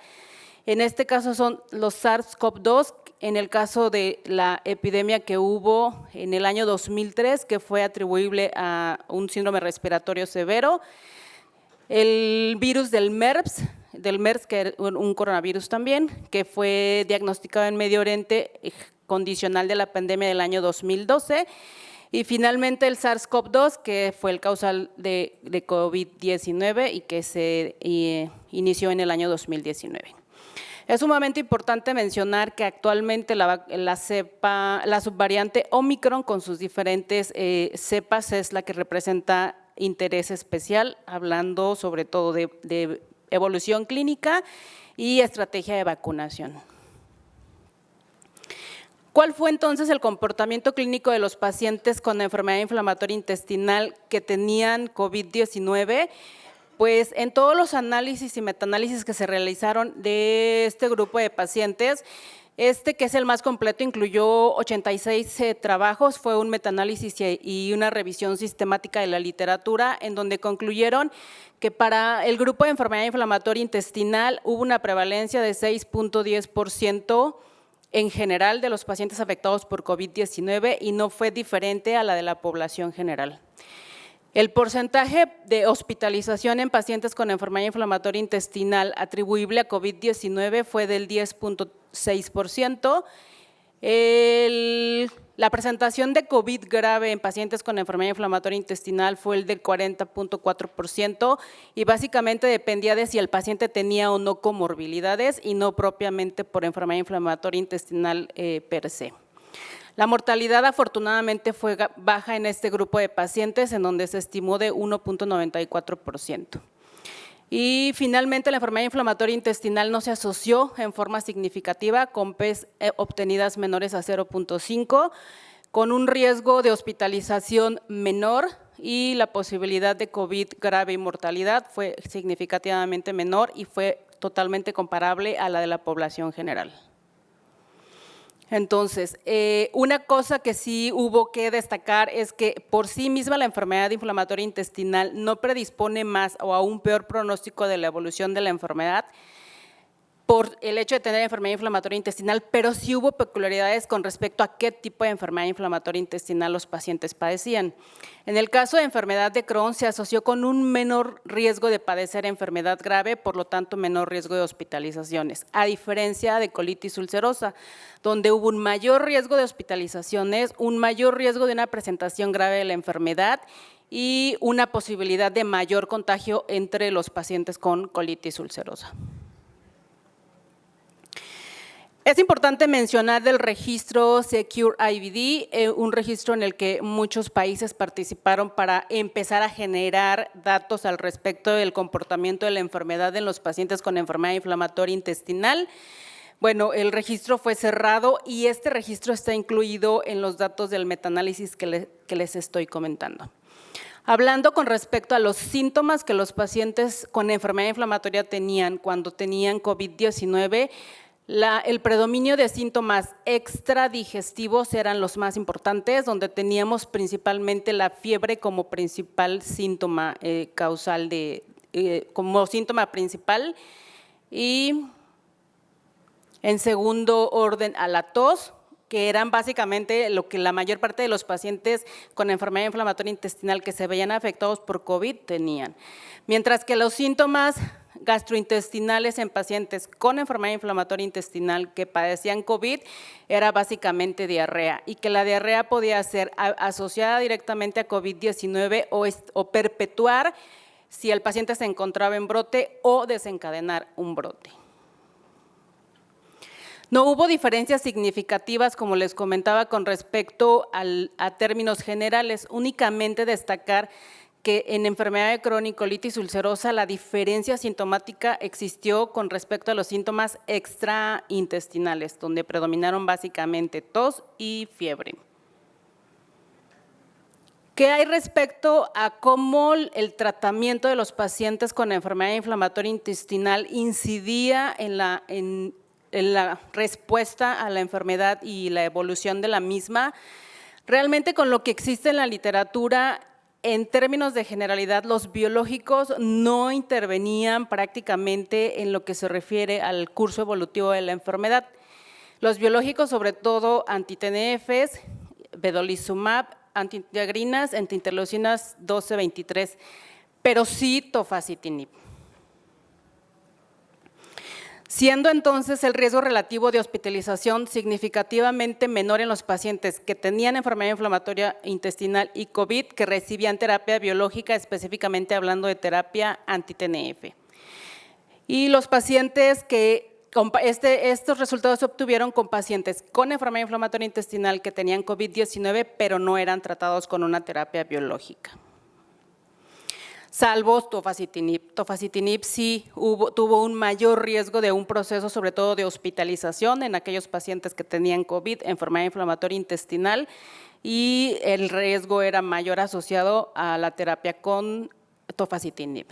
En este caso son los SARS-CoV-2, en el caso de la epidemia que hubo en el año 2003, que fue atribuible a un síndrome respiratorio severo, el virus del MERS, que era un coronavirus también, que fue diagnosticado en Medio Oriente, condicional de la pandemia del año 2012, y finalmente el SARS-CoV-2, que fue el causal de COVID-19 y que se inició en el año 2019. Es sumamente importante mencionar que actualmente la subvariante Omicron con sus diferentes cepas es la que representa interés especial, hablando sobre todo de evolución clínica y estrategia de vacunación. ¿Cuál fue entonces el comportamiento clínico de los pacientes con enfermedad inflamatoria intestinal que tenían COVID-19? Pues en todos los análisis y metaanálisis que se realizaron de este grupo de pacientes, que es el más completo, incluyó 86 trabajos, fue un metaanálisis y una revisión sistemática de la literatura, en donde concluyeron que para el grupo de enfermedad inflamatoria intestinal hubo una prevalencia de 6.10% en general de los pacientes afectados por COVID-19 y no fue diferente a la de la población general. El porcentaje de hospitalización en pacientes con enfermedad inflamatoria intestinal atribuible a COVID-19 fue del 10.6%. La presentación de COVID grave en pacientes con enfermedad inflamatoria intestinal fue el del 40.4% y básicamente dependía de si el paciente tenía o no comorbilidades y no propiamente por enfermedad inflamatoria intestinal per se. La mortalidad afortunadamente fue baja en este grupo de pacientes, en donde se estimó de 1.94%. Y finalmente la enfermedad inflamatoria intestinal no se asoció en forma significativa con P's obtenidas menores a 0.5, con un riesgo de hospitalización menor y la posibilidad de COVID grave y mortalidad fue significativamente menor y fue totalmente comparable a la de la población general. Entonces, una cosa que sí hubo que destacar es que por sí misma la enfermedad inflamatoria intestinal no predispone más o a un peor pronóstico de la evolución de la enfermedad por el hecho de tener enfermedad inflamatoria intestinal, pero sí hubo peculiaridades con respecto a qué tipo de enfermedad inflamatoria intestinal los pacientes padecían. En el caso de enfermedad de Crohn se asoció con un menor riesgo de padecer enfermedad grave, por lo tanto menor riesgo de hospitalizaciones, a diferencia de colitis ulcerosa, donde hubo un mayor riesgo de hospitalizaciones, un mayor riesgo de una presentación grave de la enfermedad y una posibilidad de mayor contagio entre los pacientes con colitis ulcerosa. Es importante mencionar del registro Secure IBD, un registro en el que muchos países participaron para empezar a generar datos al respecto del comportamiento de la enfermedad en los pacientes con enfermedad inflamatoria intestinal. Bueno, el registro fue cerrado y este registro está incluido en los datos del metaanálisis que les estoy comentando. Hablando con respecto a los síntomas que los pacientes con enfermedad inflamatoria tenían cuando tenían COVID-19, el predominio de síntomas extradigestivos eran los más importantes, donde teníamos principalmente la fiebre como principal síntoma causal, como síntoma principal, y en segundo orden a la tos, que eran básicamente lo que la mayor parte de los pacientes con enfermedad inflamatoria intestinal que se veían afectados por COVID tenían. Mientras que los síntomas gastrointestinales en pacientes con enfermedad inflamatoria intestinal que padecían COVID era básicamente diarrea y que la diarrea podía ser asociada directamente a COVID-19 o perpetuar si el paciente se encontraba en brote o desencadenar un brote. No hubo diferencias significativas, como les comentaba, con respecto a términos generales, únicamente destacar que en enfermedad de Crohn y colitis ulcerosa la diferencia sintomática existió con respecto a los síntomas extraintestinales, donde predominaron básicamente tos y fiebre. ¿Qué hay respecto a cómo el tratamiento de los pacientes con enfermedad inflamatoria intestinal incidía en la respuesta a la enfermedad y la evolución de la misma? Realmente con lo que existe en la literatura, en términos de generalidad, los biológicos no intervenían prácticamente en lo que se refiere al curso evolutivo de la enfermedad. Los biológicos, sobre todo anti-TNFs, vedolizumab, antiintegrinas, antiinterleucinas 12-23, pero sí tofacitinib. Siendo entonces el riesgo relativo de hospitalización significativamente menor en los pacientes que tenían enfermedad inflamatoria intestinal y COVID que recibían terapia biológica, específicamente hablando de terapia anti-TNF. Y los pacientes que estos resultados se obtuvieron con pacientes con enfermedad inflamatoria intestinal que tenían COVID-19, pero no eran tratados con una terapia biológica. salvo tofacitinib. Tofacitinib sí tuvo un mayor riesgo de un proceso, sobre todo de hospitalización en aquellos pacientes que tenían COVID, enfermedad inflamatoria intestinal, y el riesgo era mayor asociado a la terapia con tofacitinib.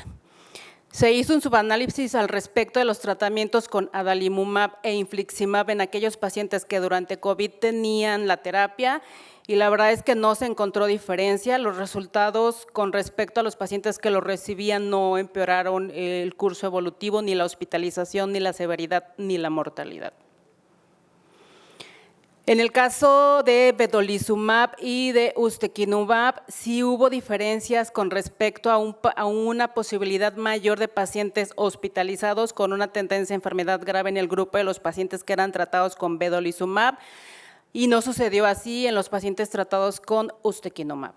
Se hizo un subanálisis al respecto de los tratamientos con adalimumab e infliximab en aquellos pacientes que durante COVID tenían la terapia, y la verdad es que no se encontró diferencia. Los resultados con respecto a los pacientes que lo recibían no empeoraron el curso evolutivo, ni la hospitalización, ni la severidad, ni la mortalidad. En el caso de vedolizumab y de ustekinumab, sí hubo diferencias con respecto a una posibilidad mayor de pacientes hospitalizados con una tendencia a enfermedad grave en el grupo de los pacientes que eran tratados con vedolizumab, y no sucedió así en los pacientes tratados con ustekinumab.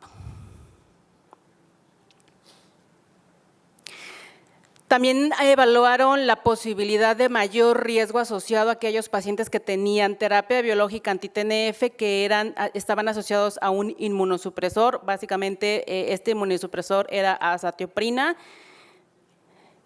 También evaluaron la posibilidad de mayor riesgo asociado a aquellos pacientes que tenían terapia biológica anti-TNF que estaban asociados a un inmunosupresor. Básicamente, este inmunosupresor era azatioprina.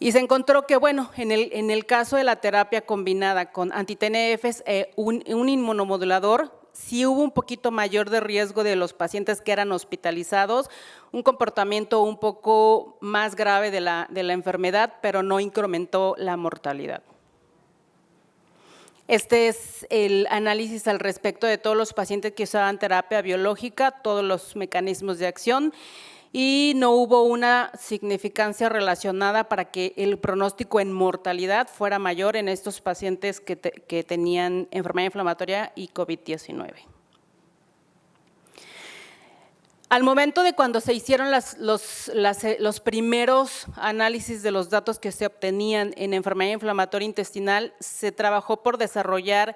Y se encontró que, bueno, en el caso de la terapia combinada con anti-TNFs, un inmunomodulador, sí hubo un poquito mayor de riesgo de los pacientes que eran hospitalizados, un comportamiento un poco más grave de la enfermedad, pero no incrementó la mortalidad. Este es el análisis al respecto de todos los pacientes que usaban terapia biológica, todos los mecanismos de acción, y no hubo una significancia relacionada para que el pronóstico en mortalidad fuera mayor en estos pacientes que tenían enfermedad inflamatoria y COVID-19. Al momento de cuando se hicieron los primeros análisis de los datos que se obtenían en enfermedad inflamatoria intestinal, se trabajó por desarrollar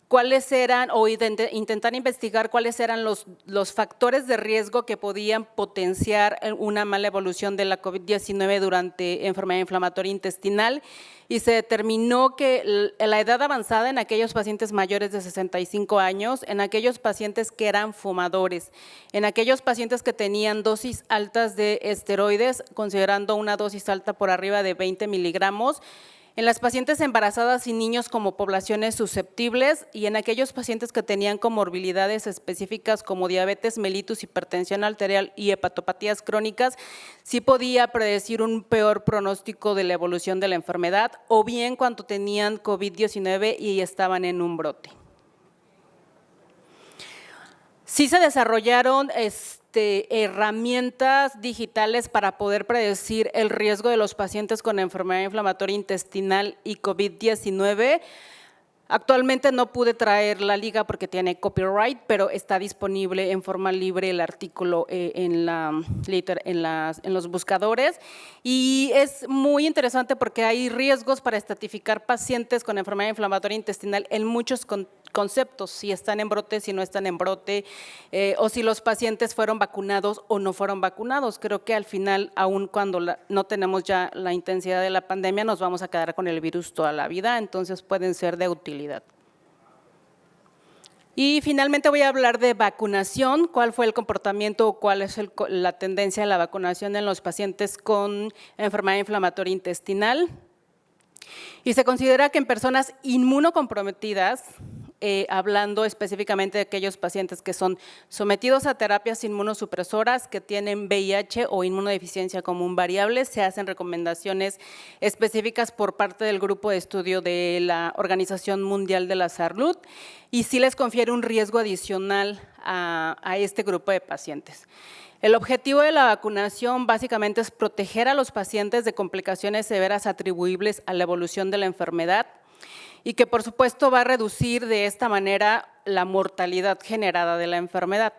cuáles eran o intentar investigar cuáles eran los factores de riesgo que podían potenciar una mala evolución de la COVID-19 durante enfermedad inflamatoria intestinal, y se determinó que la edad avanzada en aquellos pacientes mayores de 65 años, en aquellos pacientes que eran fumadores, en aquellos pacientes que tenían dosis altas de esteroides, considerando una dosis alta por arriba de 20 miligramos, en las pacientes embarazadas y niños como poblaciones susceptibles, y en aquellos pacientes que tenían comorbilidades específicas como diabetes mellitus, hipertensión arterial y hepatopatías crónicas, sí podía predecir un peor pronóstico de la evolución de la enfermedad, o bien cuando tenían COVID-19 y estaban en un brote. Sí se desarrollaron herramientas digitales para poder predecir el riesgo de los pacientes con enfermedad inflamatoria intestinal y COVID-19. Actualmente no pude traer la liga porque tiene copyright, pero está disponible en forma libre el artículo en los buscadores, y es muy interesante porque hay riesgos para estratificar pacientes con enfermedad inflamatoria intestinal en muchos conceptos, si están en brote, si no están en brote, o si los pacientes fueron vacunados o no fueron vacunados. Creo que al final, aun cuando no tenemos ya la intensidad de la pandemia, nos vamos a quedar con el virus toda la vida, entonces pueden ser de utilidad. Y finalmente voy a hablar de vacunación, cuál fue el comportamiento o cuál es la tendencia de la vacunación en los pacientes con enfermedad inflamatoria intestinal. Y se considera que en personas inmunocomprometidas, hablando específicamente de aquellos pacientes que son sometidos a terapias inmunosupresoras, que tienen VIH o inmunodeficiencia común variable, se hacen recomendaciones específicas por parte del grupo de estudio de la Organización Mundial de la Salud, y sí les confiere un riesgo adicional a este grupo de pacientes. El objetivo de la vacunación básicamente es proteger a los pacientes de complicaciones severas atribuibles a la evolución de la enfermedad, y que por supuesto va a reducir de esta manera la mortalidad generada de la enfermedad.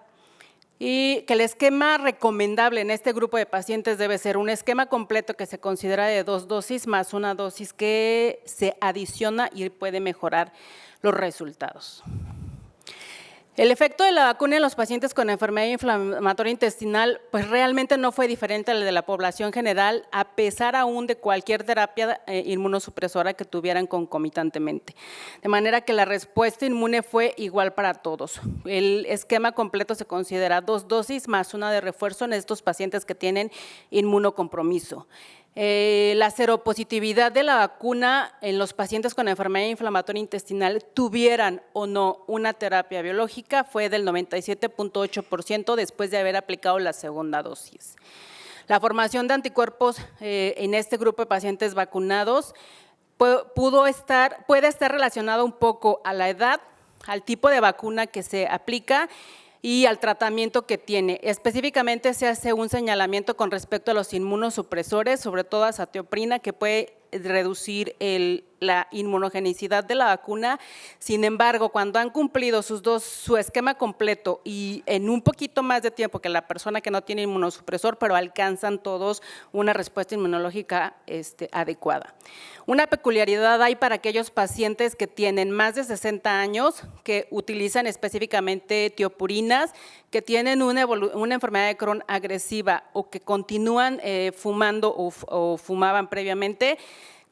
Y que el esquema recomendable en este grupo de pacientes debe ser un esquema completo que se considera de 2 dosis más una dosis que se adiciona y puede mejorar los resultados. El efecto de la vacuna en los pacientes con enfermedad inflamatoria intestinal pues realmente no fue diferente al de la población general, a pesar aún de cualquier terapia inmunosupresora que tuvieran concomitantemente. De manera que la respuesta inmune fue igual para todos. El esquema completo se considera 2 dosis más una de refuerzo en estos pacientes que tienen inmunocompromiso. La seropositividad de la vacuna en los pacientes con enfermedad inflamatoria intestinal tuvieran o no una terapia biológica fue del 97.8% después de haber aplicado la segunda dosis. La formación de anticuerpos en este grupo de pacientes vacunados puede estar relacionado un poco a la edad, al tipo de vacuna que se aplica y al tratamiento que tiene. Específicamente se hace un señalamiento con respecto a los inmunosupresores, sobre todo a azatioprina, que puede reducir la inmunogenicidad de la vacuna. Sin embargo, cuando han cumplido su esquema completo y en un poquito más de tiempo que la persona que no tiene inmunosupresor, pero alcanzan todos una respuesta inmunológica adecuada. Una peculiaridad hay para aquellos pacientes que tienen más de 60 años, que utilizan específicamente tiopurinas, que tienen una enfermedad de Crohn agresiva o que continúan fumando o fumaban previamente,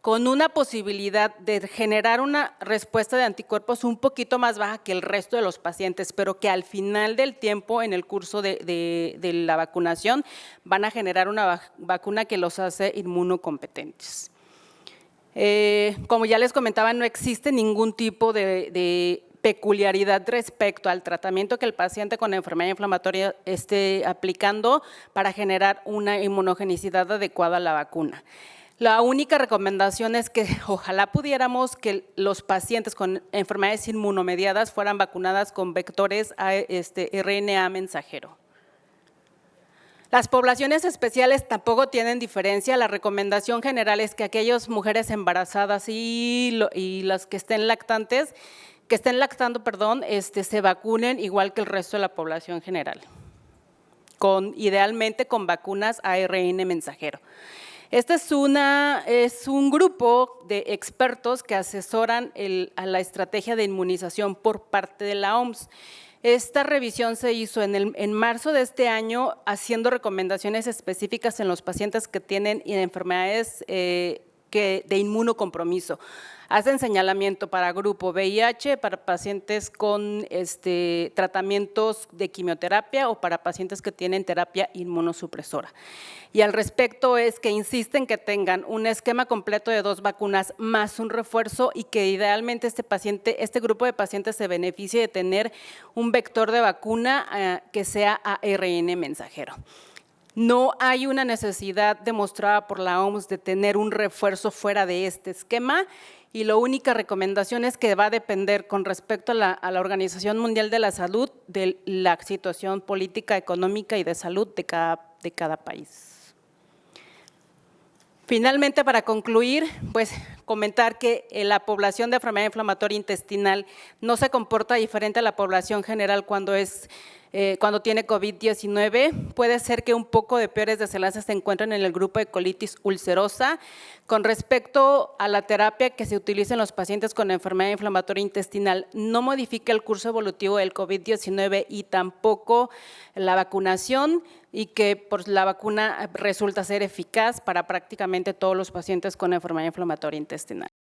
con una posibilidad de generar una respuesta de anticuerpos un poquito más baja que el resto de los pacientes, pero que al final del tiempo, en el curso de la vacunación, van a generar una vacuna que los hace inmunocompetentes. Como ya les comentaba, no existe ningún tipo de peculiaridad respecto al tratamiento que el paciente con enfermedad inflamatoria esté aplicando para generar una inmunogenicidad adecuada a la vacuna. La única recomendación es que ojalá pudiéramos que los pacientes con enfermedades inmunomediadas fueran vacunadas con vectores RNA mensajero. Las poblaciones especiales tampoco tienen diferencia. La recomendación general es que aquellas mujeres embarazadas y las que estén lactando, se vacunen igual que el resto de la población general, idealmente con vacunas ARN mensajero. Este es un grupo de expertos que asesoran a la estrategia de inmunización por parte de la OMS. Esta revisión se hizo en marzo de este año, haciendo recomendaciones específicas en los pacientes que tienen enfermedades de inmunocompromiso. Hacen señalamiento para grupo VIH, para pacientes con tratamientos de quimioterapia o para pacientes que tienen terapia inmunosupresora. Y al respecto es que insisten que tengan un esquema completo de 2 vacunas más un refuerzo y que idealmente este grupo de pacientes se beneficie de tener un vector de vacuna que sea ARN mensajero. No hay una necesidad demostrada por la OMS de tener un refuerzo fuera de este esquema y la única recomendación es que va a depender con respecto a la Organización Mundial de la Salud de la situación política, económica y de salud de cada país. Finalmente, para concluir, pues comentar que la población de enfermedad inflamatoria intestinal no se comporta diferente a la población general cuando tiene COVID-19. Puede ser que un poco de peores desenlaces se encuentren en el grupo de colitis ulcerosa. Con respecto a la terapia que se utiliza en los pacientes con enfermedad inflamatoria intestinal, no modifica el curso evolutivo del COVID-19 y tampoco la vacunación, y que la vacuna resulta ser eficaz para prácticamente todos los pacientes con enfermedad inflamatoria intestinal.